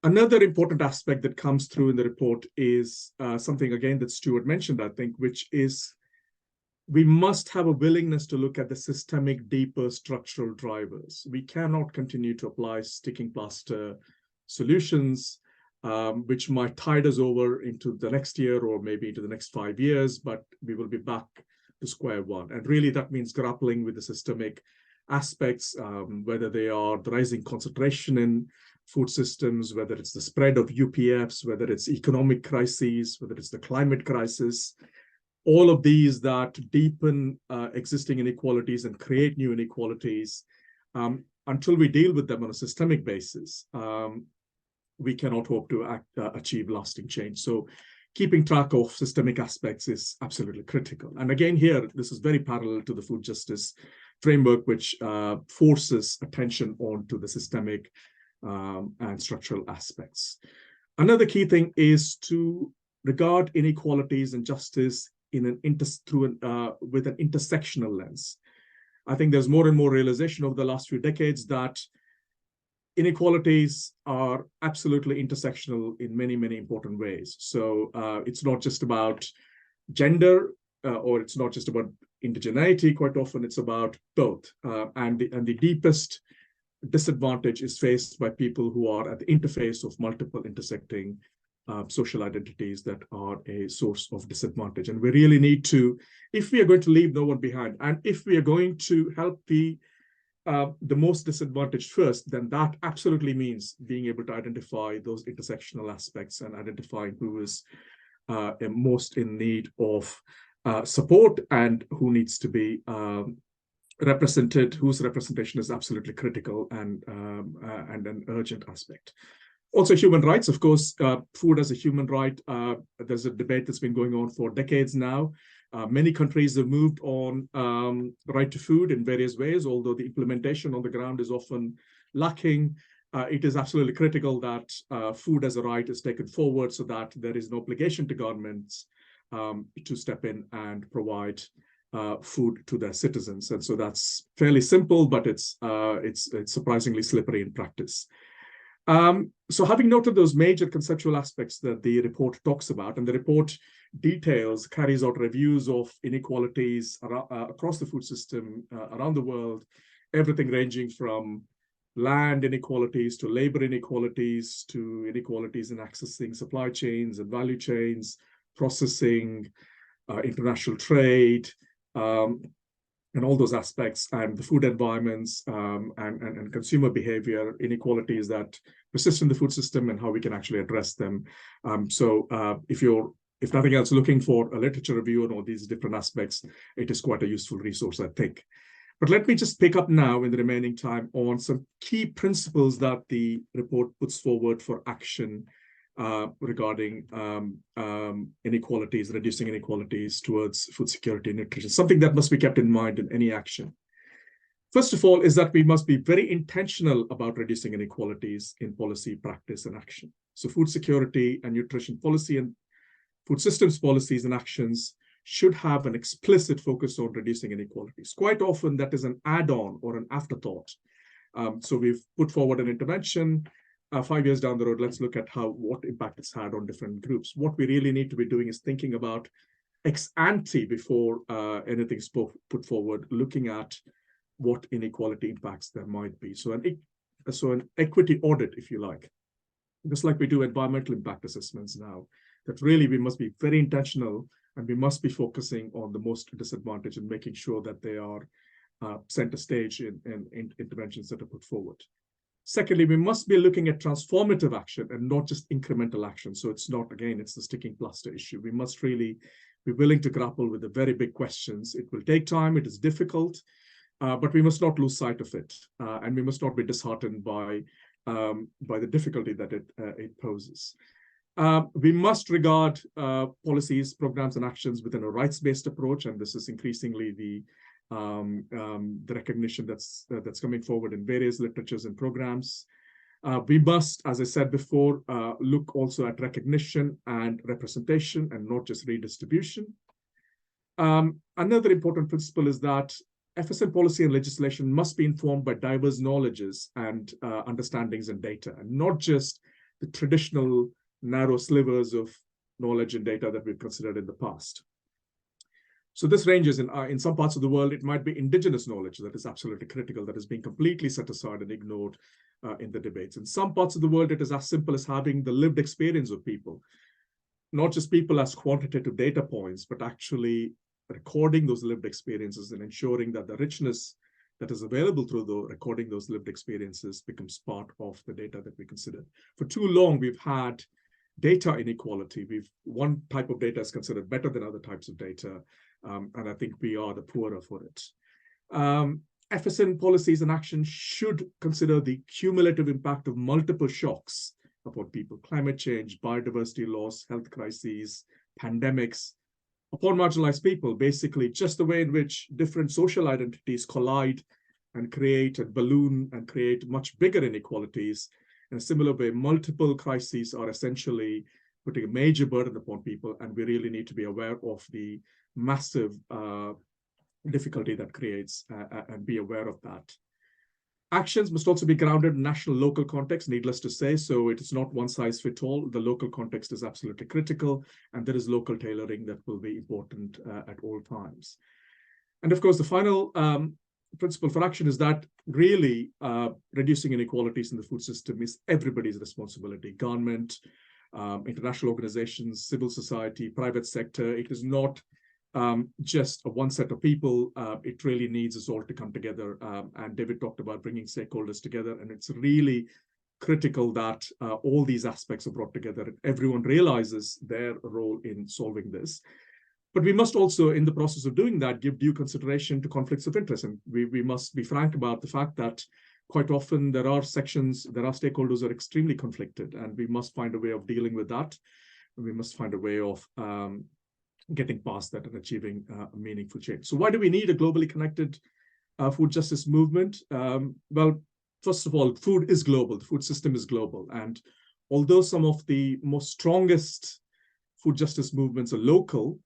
Another important aspect that comes through in the report is something, again, that Stuart mentioned, I think, which is we must have a willingness to look at the systemic, deeper structural drivers. We cannot continue to apply sticking plaster solutions, which might tide us over into the next year or maybe into the next 5 years, but we will be back to square one. And really that means grappling with the systemic aspects, whether they are the rising concentration in food systems, whether it's the spread of UPFs, whether it's economic crises, whether it's the climate crisis, all of these that deepen existing inequalities and create new inequalities. Until we deal with them on a systemic basis, we cannot hope to achieve lasting change. So keeping track of systemic aspects is absolutely critical. And again, here, this is very parallel to the food justice framework, which forces attention onto the systemic and structural aspects. Another key thing is to regard inequalities and justice in with an intersectional lens. I think there's more and more realization over the last few decades that inequalities are absolutely intersectional in many, many important ways. So it's not just about gender, or it's not just about indigeneity. Quite often it's about both. And the deepest disadvantage is faced by people who are at the interface of multiple intersecting social identities that are a source of disadvantage. And we really need to, if we are going to leave no one behind, and if we are going to help the most disadvantaged first, then that absolutely means being able to identify those intersectional aspects and identifying who is most in need of support and who needs to be represented, whose representation is absolutely critical and an urgent aspect. Also, human rights, of course, food as a human right. There's a debate that's been going on for decades now. Many countries have moved on right to food in various ways, although the implementation on the ground is often lacking. It is absolutely critical that food as a right is taken forward so that there is an obligation to governments to step in and provide food to their citizens. And so that's fairly simple, but it's surprisingly slippery in practice. So having noted those major conceptual aspects that the report talks about, and the report carries out reviews of inequalities across the food system around the world, everything ranging from land inequalities to labor inequalities to inequalities in accessing supply chains and value chains, processing, international trade, and all those aspects, and the food environments and consumer behavior inequalities that persist in the food system and how we can actually address them. So if nothing else, looking for a literature review on all these different aspects, it is quite a useful resource, I think. But let me just pick up now in the remaining time on some key principles that the report puts forward for action regarding inequalities, reducing inequalities towards food security and nutrition, something that must be kept in mind in any action. First of all, is that we must be very intentional about reducing inequalities in policy, practice, and action. So food security and nutrition policy and food systems policies and actions should have an explicit focus on reducing inequalities. Quite often that is an add-on or an afterthought. So we've put forward an intervention. 5 years down the road, let's look at what impact it's had on different groups. What we really need to be doing is thinking about ex ante before anything's put forward, looking at what inequality impacts there might be. So an equity audit, if you like, just like we do environmental impact assessments now, that really we must be very intentional and we must be focusing on the most disadvantaged and making sure that they are center stage in interventions that are put forward. Secondly, we must be looking at transformative action and not just incremental action. So it's not, again, it's the sticking plaster issue. We must really be willing to grapple with the very big questions. It will take time, it is difficult, but we must not lose sight of it. And we must not be disheartened by the difficulty that it poses. We must regard policies, programs, and actions within a rights-based approach, and this is increasingly the recognition that's coming forward in various literatures and programs. We must, as I said before, look also at recognition and representation and not just redistribution. Another important principle is that FSM policy and legislation must be informed by diverse knowledges and understandings and data, and not just the traditional narrow slivers of knowledge and data that we've considered in the past. So this ranges in some parts of the world, it might be indigenous knowledge that is absolutely critical, that is being completely set aside and ignored in the debates. In some parts of the world, it is as simple as having the lived experience of people, not just people as quantitative data points, but actually recording those lived experiences and ensuring that the richness that is available through recording those lived experiences becomes part of the data that we consider. For too long, we've had data inequality. One type of data is considered better than other types of data, and I think we are the poorer for it. FSM policies and actions should consider the cumulative impact of multiple shocks upon people: climate change, biodiversity loss, health crises, pandemics, upon marginalized people, basically just the way in which different social identities collide and create and balloon and create much bigger inequalities. In a similar way, multiple crises are essentially putting a major burden upon people, and we really need to be aware of the massive difficulty that creates and be aware of that. Actions must also be grounded in national local context, needless to say, so it is not one size fits all. The local context is absolutely critical, and there is local tailoring that will be important at all times. And of course, the final principle for action is that really reducing inequalities in the food system is everybody's responsibility: government, international organizations, civil society, private sector. It is not just one set of people. It really needs us all to come together. And David talked about bringing stakeholders together, and it's really critical that all these aspects are brought together and everyone realizes their role in solving this. But we must also, in the process of doing that, give due consideration to conflicts of interest. And we must be frank about the fact that quite often there are stakeholders who are extremely conflicted, and we must find a way of dealing with that. And we must find a way of getting past that and achieving a meaningful change. So why do we need a globally connected food justice movement? Well, first of all, food is global. The food system is global. And although some of the most strongest food justice movements are local,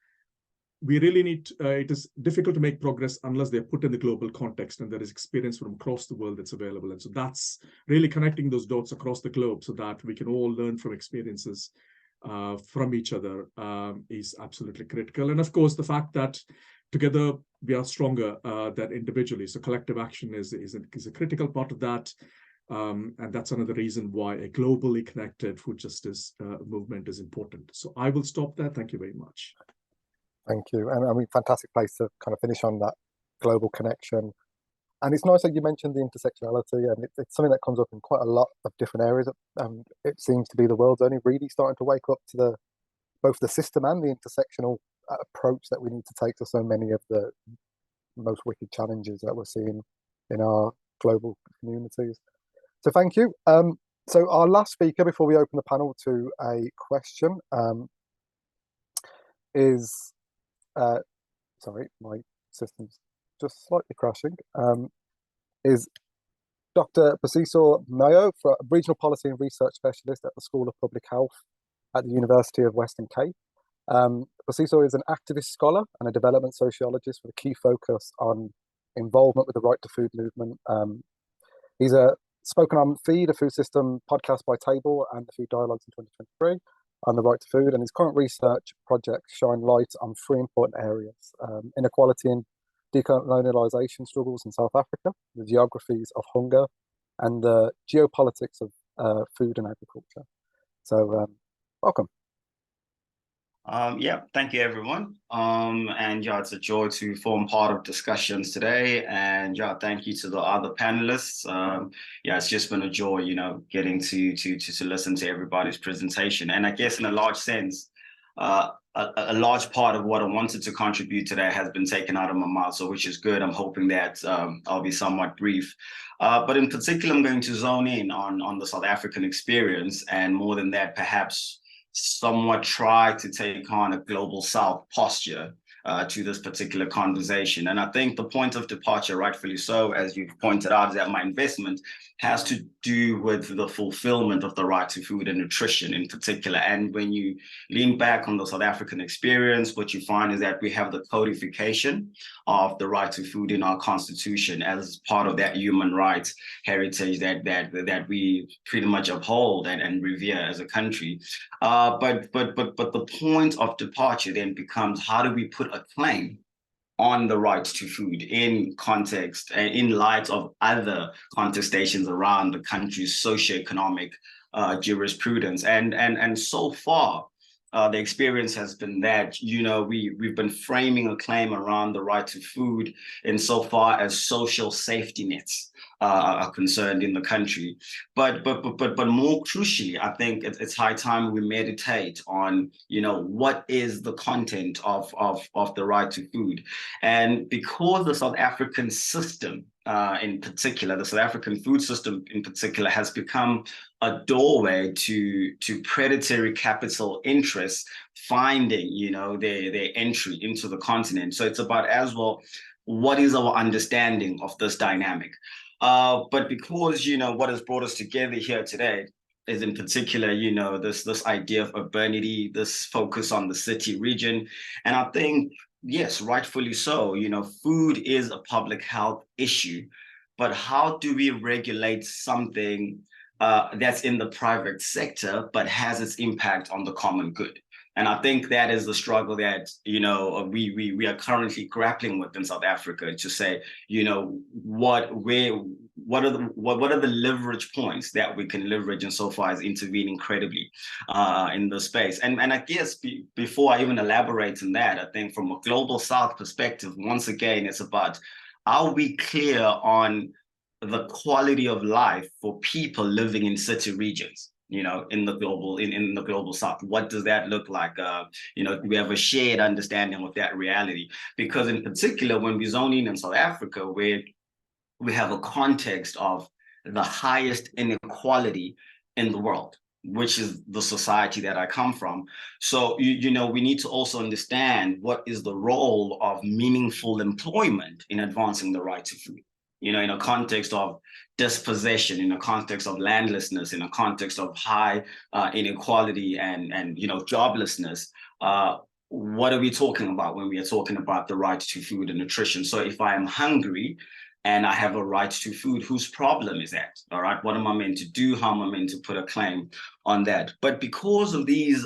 we really need, it is difficult to make progress unless they're put in the global context and there is experience from across the world that's available. And so that's really connecting those dots across the globe so that we can all learn from experiences from each other is absolutely critical. And of course, the fact that together we are stronger than individually. So collective action is a critical part of that. And that's another reason why a globally connected food justice movement is important. So I will stop there. Thank you very much. Thank you. And I mean, fantastic place to kind of finish on that global connection. And it's nice that you mentioned the intersectionality, and it's something that comes up in quite a lot of different areas. It seems to be the world's only really starting to wake up to both the system and the intersectional approach that we need to take to so many of the most wicked challenges that we're seeing in our global communities. So thank you. So our last speaker before we open the panel to a question is, sorry, my system's just slightly crashing. is Dr. Sir Mayo, Regional Policy and Research Specialist at the School of Public Health at the University of Western Cape. Sir is an activist scholar and a development sociologist with a key focus on involvement with the Right to Food movement. He's spoken on Feed, a food system podcast by Table, and the Food Dialogues in 2023 on the right to food, and his current research projects shine light on three important areas: inequality and decolonialization struggles in South Africa, the geographies of hunger, and the geopolitics of food and agriculture. So welcome. Yeah, thank you, everyone. And yeah, it's a joy to form part of discussions today. And yeah, thank you to the other panelists. Yeah, it's just been a joy, you know, getting to listen to everybody's presentation. And I guess in a large sense, a large part of what I wanted to contribute today has been taken out of my mouth, so which is good. I'm hoping that I'll be somewhat brief. But in particular, I'm going to zone in on the South African experience, and more than that, perhaps somewhat try to take on a global South posture to this particular conversation. And I think the point of departure, rightfully so, as you've pointed out, is that my investment has to do with the fulfillment of the right to food and nutrition in particular. And when you lean back on the South African experience, what you find is that we have the codification of the right to food in our constitution as part of that human rights heritage that we pretty much uphold and revere as a country. But the point of departure then becomes, how do we put a claim on the right to food in context, in light of other contestations around the country's socioeconomic jurisprudence. And so far, the experience has been that, you know, we've been framing a claim around the right to food insofar as social safety nets are concerned in the country. But more crucially, I think it's high time we meditate on, you know, what is the content of the right to food. And because the South African system in particular, the South African food system in particular, has become a doorway to predatory capital interests finding, you know, their entry into the continent. So it's about, as well, what is our understanding of this dynamic? But because, you know, what has brought us together here today is in particular, you know, this idea of urbanity, this focus on the city region. And I think, yes, rightfully so, you know, food is a public health issue, but how do we regulate something that's in the private sector, but has its impact on the common good? And I think that is the struggle that, you know, we are currently grappling with in South Africa, to say, you know, what are the leverage points that we can leverage insofar as intervening credibly in the space. And I guess before I even elaborate on that, I think from a global South perspective, once again, it's about, are we clear on the quality of life for people living in city regions? You know, in the global South, what does that look like? You know, do we have a shared understanding of that reality? Because in particular, when we zone in South Africa, where we have a context of the highest inequality in the world, which is the society that I come from. So, you know, we need to also understand what is the role of meaningful employment in advancing the right to food. You know, in a context of dispossession, in a context of landlessness, in a context of high inequality and you know, joblessness. What are we talking about when we are talking about the right to food and nutrition? So if I am hungry and I have a right to food, whose problem is that? All right, what am I meant to do? How am I meant to put a claim on that? But because of these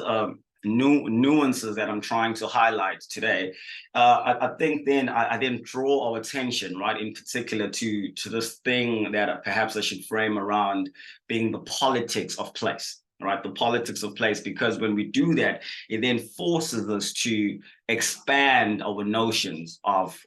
nuances that I'm trying to highlight today, I think then I then draw our attention, right, in particular to this thing that perhaps I should frame around being the politics of place. Right, the politics of place, because when we do that, it then forces us to expand our notions of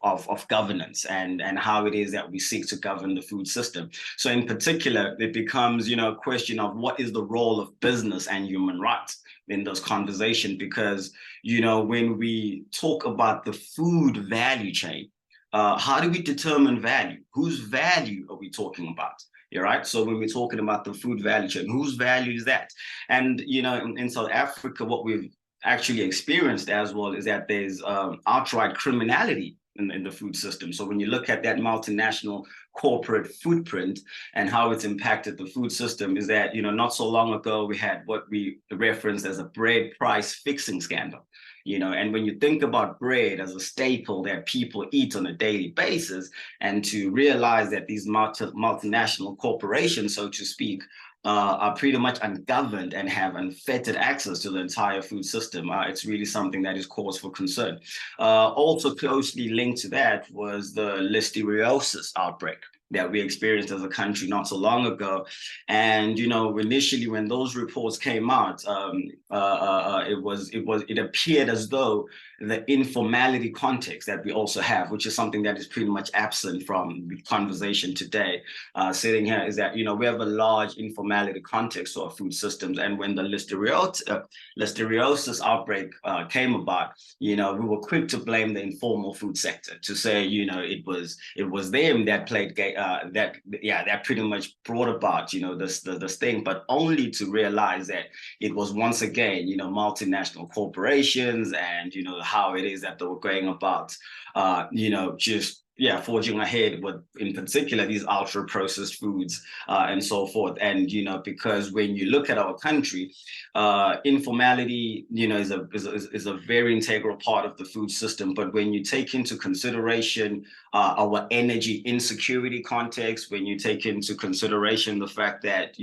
governance and how it is that we seek to govern the food system. So in particular, it becomes, you know, a question of what is the role of business and human rights in this conversation, because, you know, when we talk about the food value chain, how do we determine value? Whose value are we talking about? You're right. So when we're talking about the food value chain, whose value is that? And, you know, in South Africa, what we've actually experienced as well is that there's outright criminality in the food system. So when you look at that multinational corporate footprint and how it's impacted the food system, is that, not so long ago, we had what we referenced as a bread price fixing scandal. And when you think about bread as a staple that people eat on a daily basis, and to realize that these multinational corporations, so to speak, are pretty much ungoverned and have unfettered access to the entire food system, it's really something that is cause for concern. Also closely linked to that was the listeriosis outbreak that we experienced as a country not so long ago. And, initially when those reports came out, it appeared as though the informality context that we also have, which is something that is pretty much absent from the conversation today, sitting here, is that, we have a large informality context to our food systems. And when the listeriosis outbreak came about, we were quick to blame the informal food sector, to say, it was them that played that pretty much brought about, this thing, but only to realize that it was once again, multinational corporations and, how it is that they were going about, forging ahead with, in particular, these ultra processed foods and so forth. And, because when you look at our country, informality, is a very integral part of the food system. But when you take into consideration our energy insecurity context, when you take into consideration the fact that,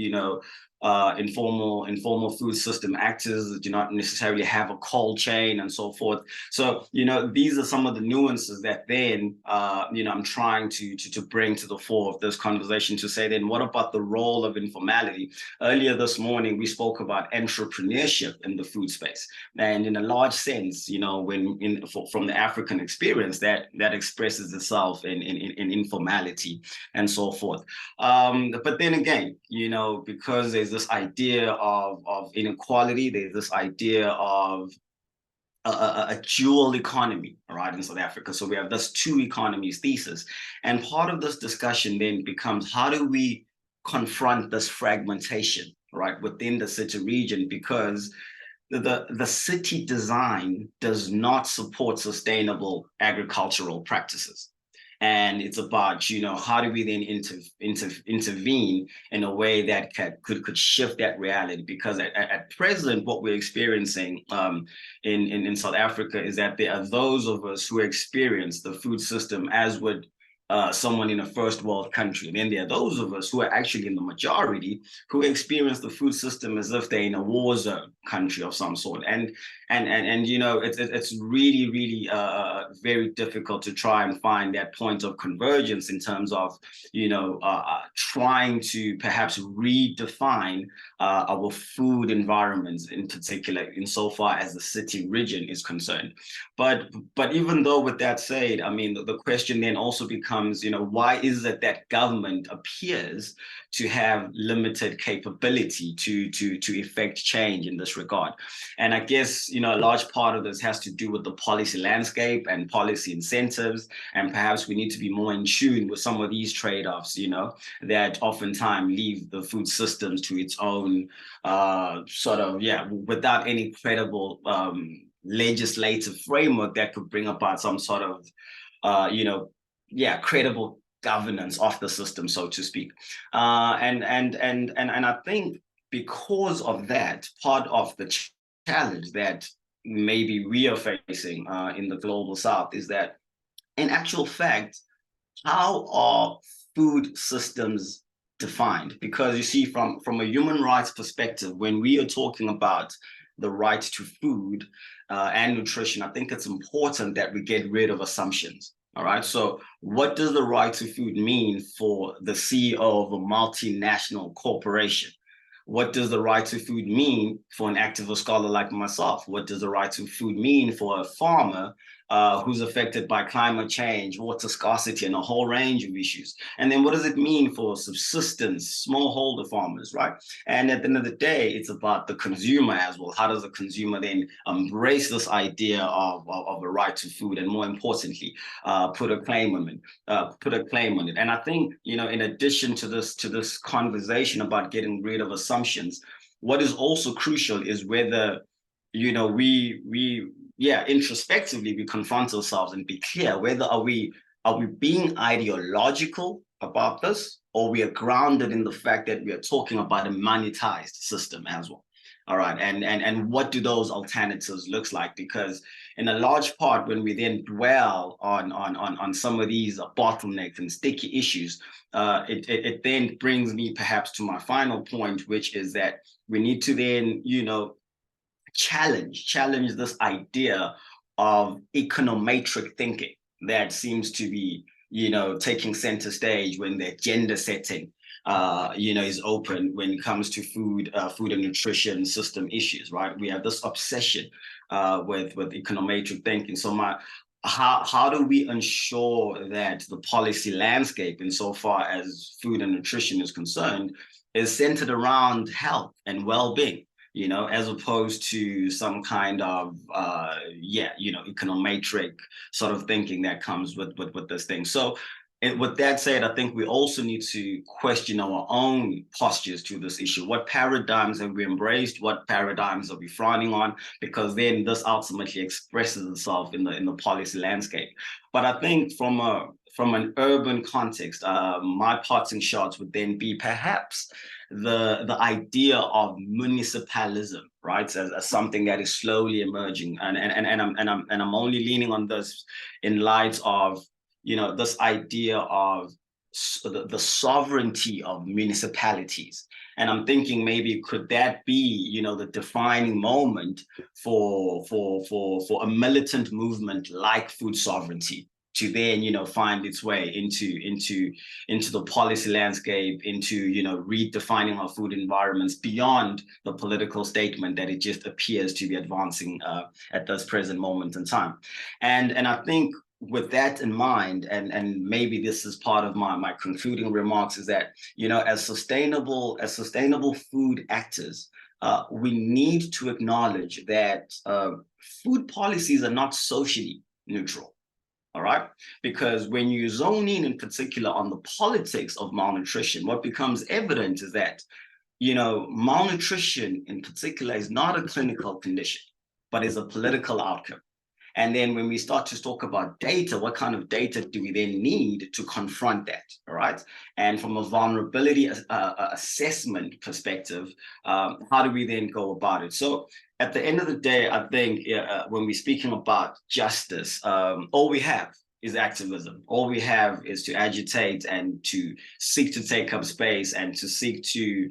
informal food system actors do not necessarily have a cold chain and so forth. So, these are some of the nuances that then, I'm trying to bring to the fore of this conversation, to say then what about the role of informality? Earlier this morning, we spoke about entrepreneurship in the food space. And in a large sense, from the African experience, that expresses itself in informality and so forth. But then again, because there's this idea of inequality, there's this idea of a dual economy, right, in South Africa. So we have this two economies thesis. And part of this discussion then becomes, how do we confront this fragmentation, right, within the city region? Because the city design does not support sustainable agricultural practices. And it's about, how do we then intervene in a way that could shift that reality? Because at present, what we're experiencing in South Africa is that there are those of us who experience the food system as would someone in a first world country. And then there are those of us who are actually in the majority who experience the food system as if they're in a war zone country of some sort. And it's really, really very difficult to try and find that point of convergence in terms of, trying to perhaps redefine our food environments, in particular, insofar as the city region is concerned. But even though, with that said, I mean, the question then also becomes, why is it that government appears to have limited capability to effect change in this regard? And I guess, a large part of this has to do with the policy landscape and policy incentives. And perhaps we need to be more in tune with some of these trade-offs, that oftentimes leave the food systems to its own without any credible legislative framework that could bring about some sort of, credible governance of the system, so to speak. And I think because of that, part of the challenge that maybe we are facing in the global south is that, in actual fact, how are food systems defined? Because you see, from a human rights perspective, when we are talking about the right to food and nutrition, I think it's important that we get rid of assumptions. All right. So what does the right to food mean for the CEO of a multinational corporation? What does the right to food mean for an activist scholar like myself? What does the right to food mean for a farmer who's affected by climate change, water scarcity, and a whole range of issues? And then what does it mean for subsistence, smallholder farmers, right? And at the end of the day, it's about the consumer as well. How does the consumer then embrace this idea of a right to food, and more importantly, put a claim on it? And I think, in addition to this conversation about getting rid of assumptions, what is also crucial is whether, we introspectively, we confront ourselves and be clear whether are we being ideological about this, or we are grounded in the fact that we are talking about a monetized system as well. All right, and what do those alternatives look like? Because in a large part, when we then dwell on some of these bottlenecks and sticky issues, it then brings me perhaps to my final point, which is that we need to then, challenge this idea of econometric thinking that seems to be, taking center stage when the agenda setting is open when it comes to food and nutrition system issues, right? We have this obsession with econometric thinking. So how do we ensure that the policy landscape, insofar as food and nutrition is concerned, is centered around health and well-being, as opposed to some kind of econometric sort of thinking that comes with this thing. So, and with that said, I think we also need to question our own postures to this issue. What paradigms have we embraced? What paradigms are we frowning on? Because then this ultimately expresses itself in the policy landscape. But I think from an urban context, my parting shots would then be perhaps the idea of municipalism, right, as something that is slowly emerging, and I'm only leaning on this in light of this idea of the sovereignty of municipalities. And I'm thinking maybe could that be, the defining moment for a militant movement like food sovereignty to then, find its way into the policy landscape, into, redefining our food environments beyond the political statement that it just appears to be advancing at this present moment in time. And I think with that in mind, and maybe this is part of my concluding remarks, is that, as sustainable food actors, we need to acknowledge that food policies are not socially neutral. All right, because when you zone in particular on the politics of malnutrition, what becomes evident is that, malnutrition in particular is not a clinical condition, but is a political outcome. And then when we start to talk about data, what kind of data do we then need to confront that, all right? And from a vulnerability assessment perspective, how do we then go about it? So at the end of the day, I think when we're speaking about justice, all we have is activism. All we have is to agitate and to seek to take up space and to seek to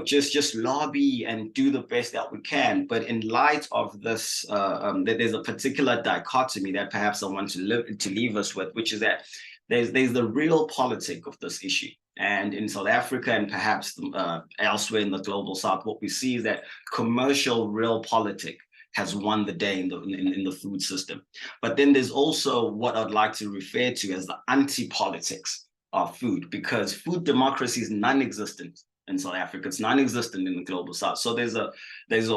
just lobby and do the best that we can. But in light of this, there's a particular dichotomy that perhaps I want to leave us with, which is that there's the real politic of this issue. And in South Africa and perhaps elsewhere in the global South, what we see is that commercial real politic has won the day in the food system. But then there's also what I'd like to refer to as the anti-politics of food, because food democracy is non-existent in South Africa. It's non-existent in the global South. So there's a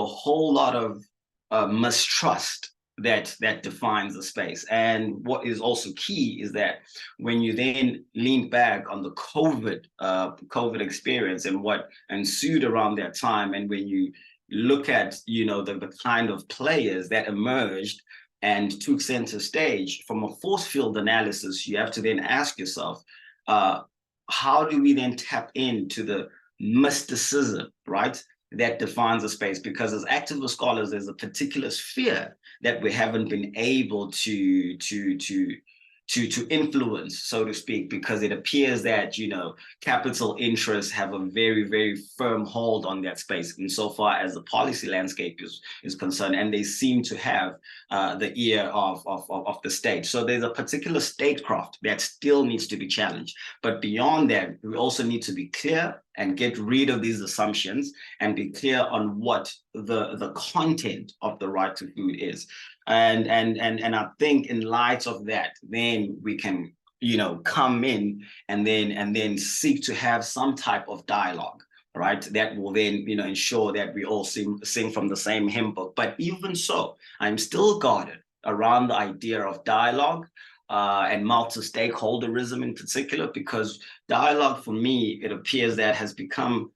whole lot of mistrust that defines the space. And what is also key is that when you then lean back on the COVID experience and what ensued around that time, and when you look at the kind of players that emerged and took center stage from a force field analysis, you have to then ask yourself, how do we then tap into the mysticism, right, that defines a space? Because as activist scholars, there's a particular sphere that we haven't been able to influence, so to speak, because it appears that capital interests have a very, very firm hold on that space insofar as the policy landscape is concerned, and they seem to have the ear of the state. So there's a particular statecraft that still needs to be challenged. But beyond that, we also need to be clear and get rid of these assumptions and be clear on what the content of the right to food is. And I think in light of that, then we can, come in and then seek to have some type of dialogue, right? That will then, ensure that we all sing from the same hymn book. But even so, I'm still guarded around the idea of dialogue and multi-stakeholderism in particular, because dialogue for me, it appears that has become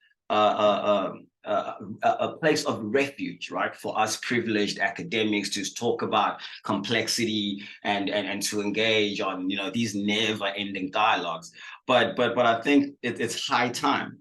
a place of refuge, right, for us privileged academics to talk about complexity and to engage on, you know, these never-ending dialogues. But I think it's high time.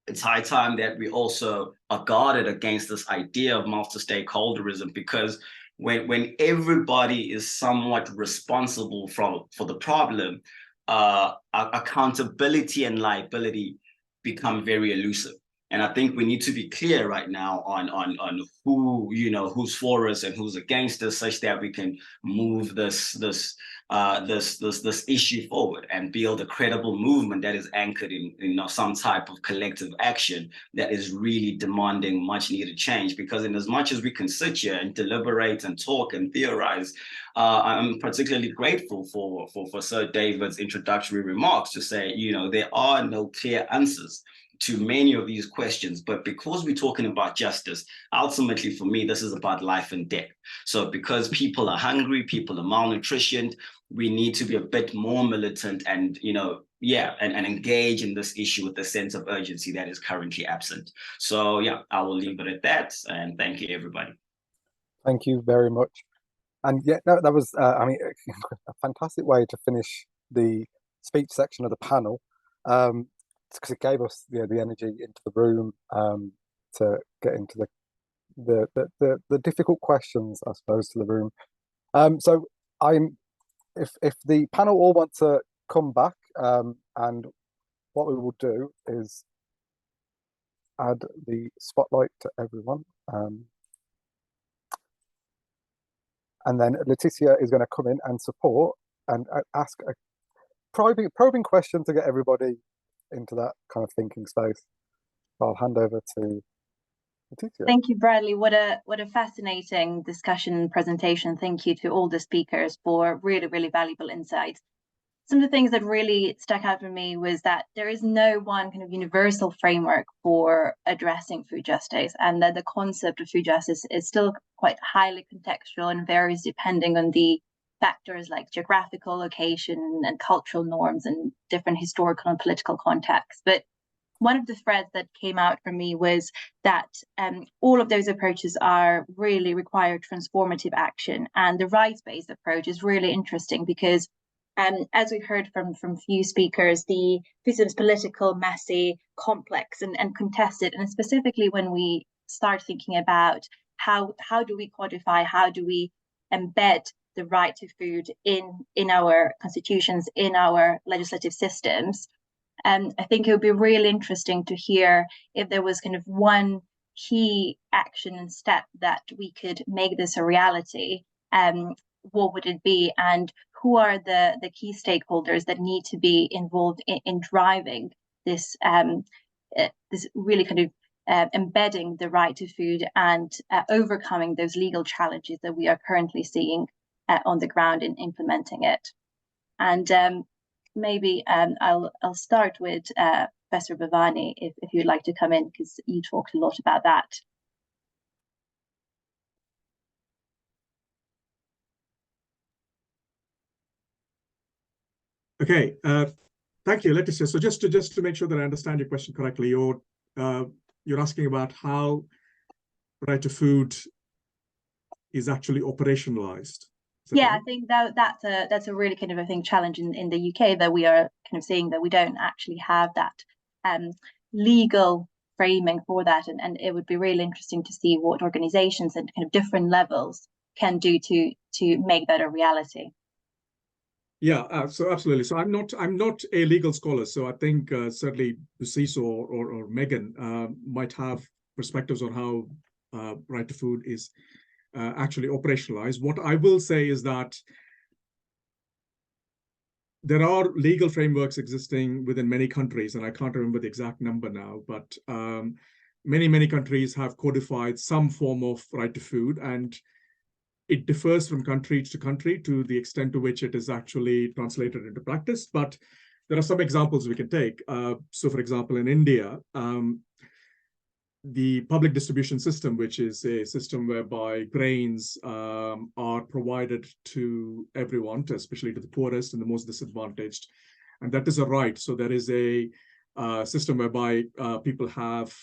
It's high time that we also are guarded against this idea of multi-stakeholderism, because when everybody is somewhat responsible for the problem, accountability and liability become very elusive. And I think we need to be clear right now on who, you know, who's for us and who's against us, such that we can move this issue forward and build a credible movement that is anchored in, you know, some type of collective action that is really demanding much needed change. Because in as much as we can sit here and deliberate and talk and theorize, I'm particularly grateful for Sir David's introductory remarks to say, you know, there are no clear answers to many of these questions, but because we're talking about justice, ultimately for me, this is about life and death. So because people are hungry, people are malnutritioned, we need to be a bit more militant and, you know, and engage in this issue with the sense of urgency that is currently absent. So yeah, I will leave it at that, and thank you, everybody. Thank you very much. And yeah, that was, I mean, a fantastic way to finish the speech section of the panel. Because it gave us the energy into the room to get into the difficult questions, I suppose, to the room. So if the panel all want to come back, and what we will do is add the spotlight to everyone, and then Leticia is going to come in and support and ask a probing question to get everybody into that kind of thinking space. I'll hand over to Leticia. Thank you, Bradley. What a fascinating discussion and presentation. Thank you to all the speakers for really, really valuable insights. Some of the things that really stuck out for me was that there is no one kind of universal framework for addressing food justice, and that the concept of food justice is still quite highly contextual and varies depending on the factors like geographical location and cultural norms and different historical and political contexts. But one of the threads that came out for me was that all of those approaches are really require transformative action. And the rights-based approach is really interesting because, as we heard from few speakers, the system is political, messy, complex, and contested. And specifically when we start thinking about how do we codify, how do we embed the right to food in our constitutions, in our legislative systems. I think it would be really interesting to hear if there was kind of one key action and step that we could make this a reality. What would it be, and who are the key stakeholders that need to be involved in driving this this really kind of embedding the right to food and overcoming those legal challenges that we are currently seeing on the ground in implementing it. And maybe I'll start with Professor Bhavani, if you'd like to come in, because you talked a lot about that. Okay, thank you, Leticia. So just to make sure that I understand your question correctly, you're asking about how right to food is actually operationalized. Yeah, right? I think that's a really kind of, I think, challenge in the UK, that we are kind of seeing that we don't actually have that legal framing for that, and it would be really interesting to see what organizations and kind of different levels can do to make that a reality. Yeah, so absolutely. So I'm not a legal scholar, so I think certainly Luciso or Megan might have perspectives on how right to food is actually operationalized. What I will say is that there are legal frameworks existing within many countries, and I can't remember the exact number now, but many countries have codified some form of right to food, and it differs from country to country to the extent to which it is actually translated into practice. But there are some examples we can take. So, for example, in India, the public distribution system, which is a system whereby grains are provided to everyone, especially to the poorest and the most disadvantaged, and that is a right. So there is a system whereby people have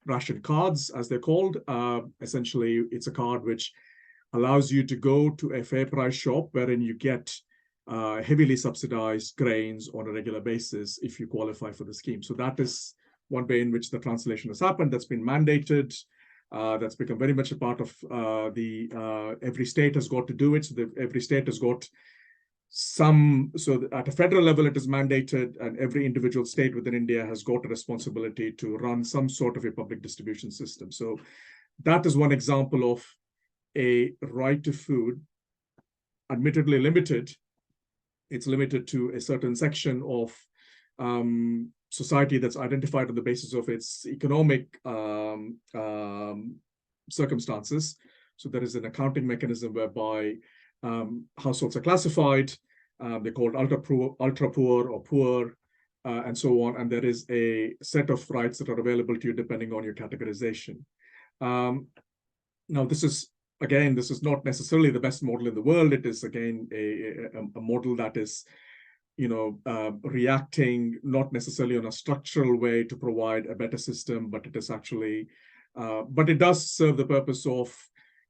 ration cards, as they're called. Essentially, it's a card which allows you to go to a fair price shop wherein you get heavily subsidized grains on a regular basis if you qualify for the scheme. So that is one way in which the translation has happened. That's been mandated. That's become very much a part of every state has got to do it. So every state has got some, so at a federal level, it is mandated, and every individual state within India has got a responsibility to run some sort of a public distribution system. So that is one example of a right to food, admittedly limited. It's limited to a certain section of society that's identified on the basis of its economic circumstances. So there is an accounting mechanism whereby households are classified. They're called ultra poor or poor, and so on. And there is a set of rights that are available to you depending on your categorization. Now, this is not necessarily the best model in the world. It is, again, a model that is, reacting not necessarily on a structural way to provide a better system, but it is actually, but it does serve the purpose of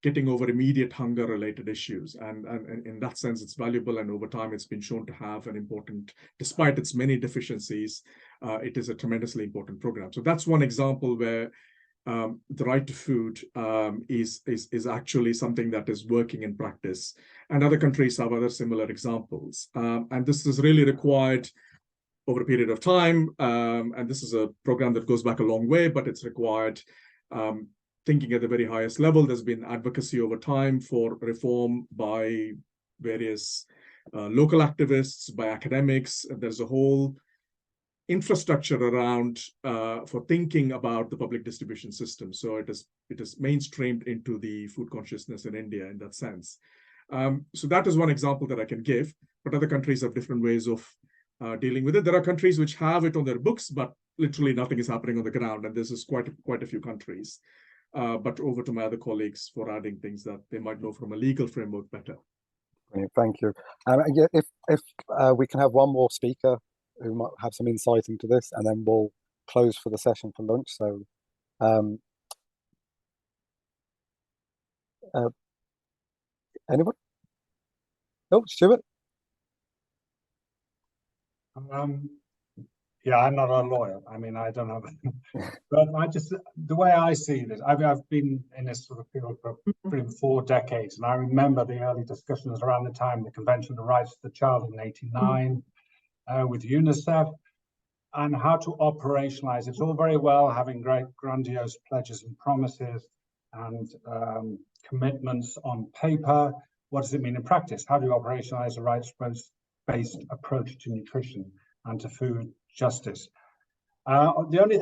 getting over immediate hunger-related issues. And in that sense, it's valuable. And over time, it's been shown to have an important, despite its many deficiencies, it is a tremendously important program. So that's one example where the right to food is actually something that is working in practice. And other countries have other similar examples. And this is really required over a period of time. And this is a program that goes back a long way, but it's required thinking at the very highest level. There's been advocacy over time for reform by various local activists, by academics. There's a whole infrastructure around for thinking about the public distribution system. So it is mainstreamed into the food consciousness in India in that sense. So that is one example that I can give, but other countries have different ways of dealing with it. There are countries which have it on their books, but literally nothing is happening on the ground, and this is quite a few countries. But over to my other colleagues for adding things that they might know from a legal framework better. Brilliant, thank you. Yeah, if we can have one more speaker who might have some insight into this, and then we'll close for the session for lunch. So, anyone? Oh, Stuart. Yeah, I'm not a lawyer. I mean, I don't know, but the way I see this, I've been in this sort of field for 4 decades, and I remember the early discussions around the time the Convention on the Rights of the Child in '89 with UNICEF, and how to operationalize. It's all very well having great grandiose pledges and promises and commitments on paper. What does it mean in practice? How do you operationalize a rights-based approach to nutrition and to food justice? There's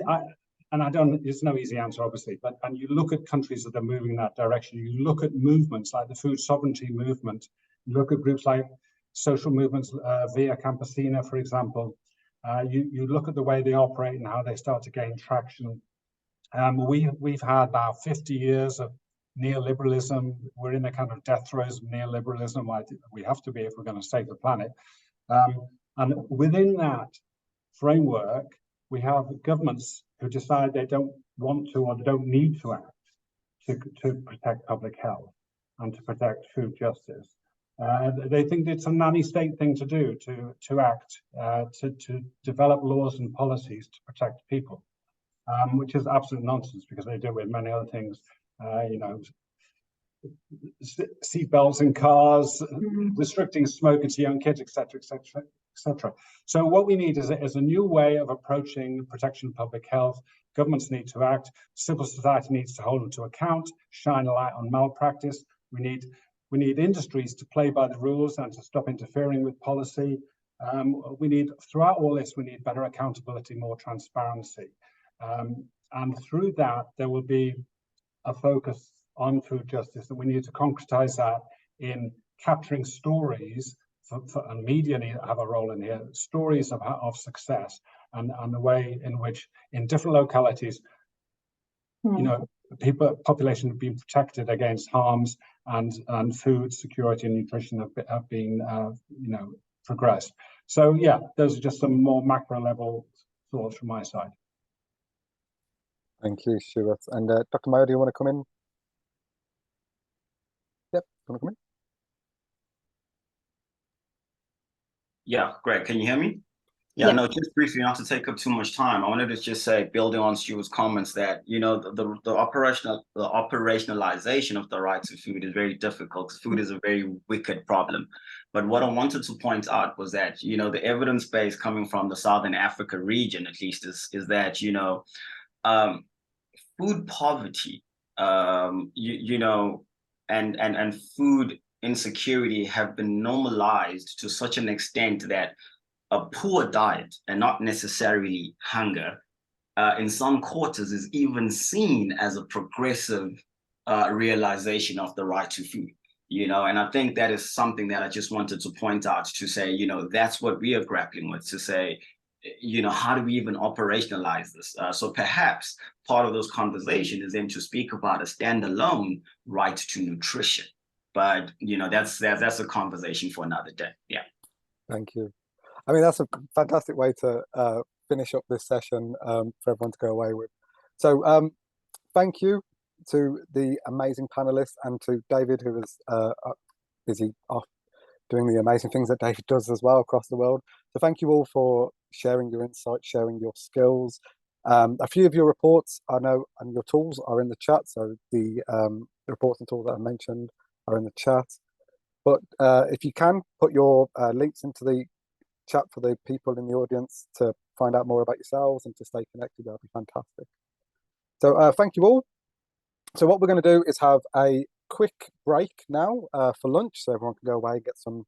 no easy answer, obviously, and you look at countries that are moving in that direction. You look at movements like the food sovereignty movement. You look at groups like social movements, Via Campesina, for example. You look at the way they operate and how they start to gain traction. We've had now 50 years of neoliberalism. We're in the kind of death throes of neoliberalism. We have to be if we're going to save the planet. And within that framework, we have governments who decide they don't want to or they don't need to act to protect public health and to protect food justice. They think it's a nanny state thing to do, to act, to develop laws and policies to protect people, which is absolute nonsense because they do with many other things, seatbelts in cars, restricting smoking to young kids, etc., etc., etc. So what we need is a new way of approaching protection of public health. Governments need to act. Civil society needs to hold them to account, shine a light on malpractice. We need industries to play by the rules and to stop interfering with policy. Throughout all this, we need better accountability, more transparency. And through that, there will be a focus on food justice, and we need to concretize that in capturing stories, and media need to have a role in here, stories of success and the way in which in different localities, population have been protected against harms and food security and nutrition have been progressed. So yeah, those are just some more macro level thoughts from my side. Thank you, Stuart. And Dr. Mayo, do you want to come in? Yep, you want to come in? Yeah, Greg, can you hear me? Yeah, no, just briefly, not to take up too much time. I wanted to just say, building on Stuart's comments, that the operationalization of the right to food is very difficult. Food is a very wicked problem. But what I wanted to point out was that the evidence base coming from the Southern Africa region, at least, is that food poverty, and food insecurity have been normalized to such an extent that a poor diet, and not necessarily hunger, in some quarters is even seen as a progressive realization of the right to food. And I think that is something that I just wanted to point out, to say, that's what we are grappling with, to say, how do we even operationalize this? So perhaps part of those conversations is then to speak about a standalone right to nutrition. But that's a conversation for another day. Yeah. Thank you. I mean, that's a fantastic way to finish up this session for everyone to go away with. So thank you to the amazing panelists, and to David, who is busy off doing the amazing things that David does as well across the world. So thank you all for sharing your insights, sharing your skills. A few of your reports, I know, and your tools are in the chat. So the reports and tools that I mentioned are in the chat. But if you can, put your links into the chat for the people in the audience to find out more about yourselves and to stay connected. That'd be fantastic. So thank you all. So what we're going to do is have a quick break now for lunch, so everyone can go away and get some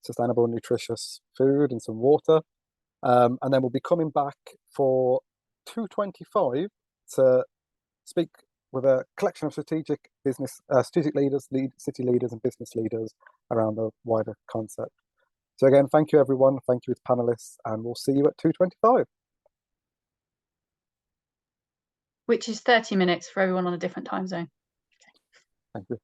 sustainable, nutritious food and some water. And then we'll be coming back for 2:25 to speak with a collection of strategic leaders, city leaders and business leaders around the wider concept. So again, thank you everyone, thank you to panelists, and we'll see you at 2:25. Which is 30 minutes for everyone on a different time zone. Thank you.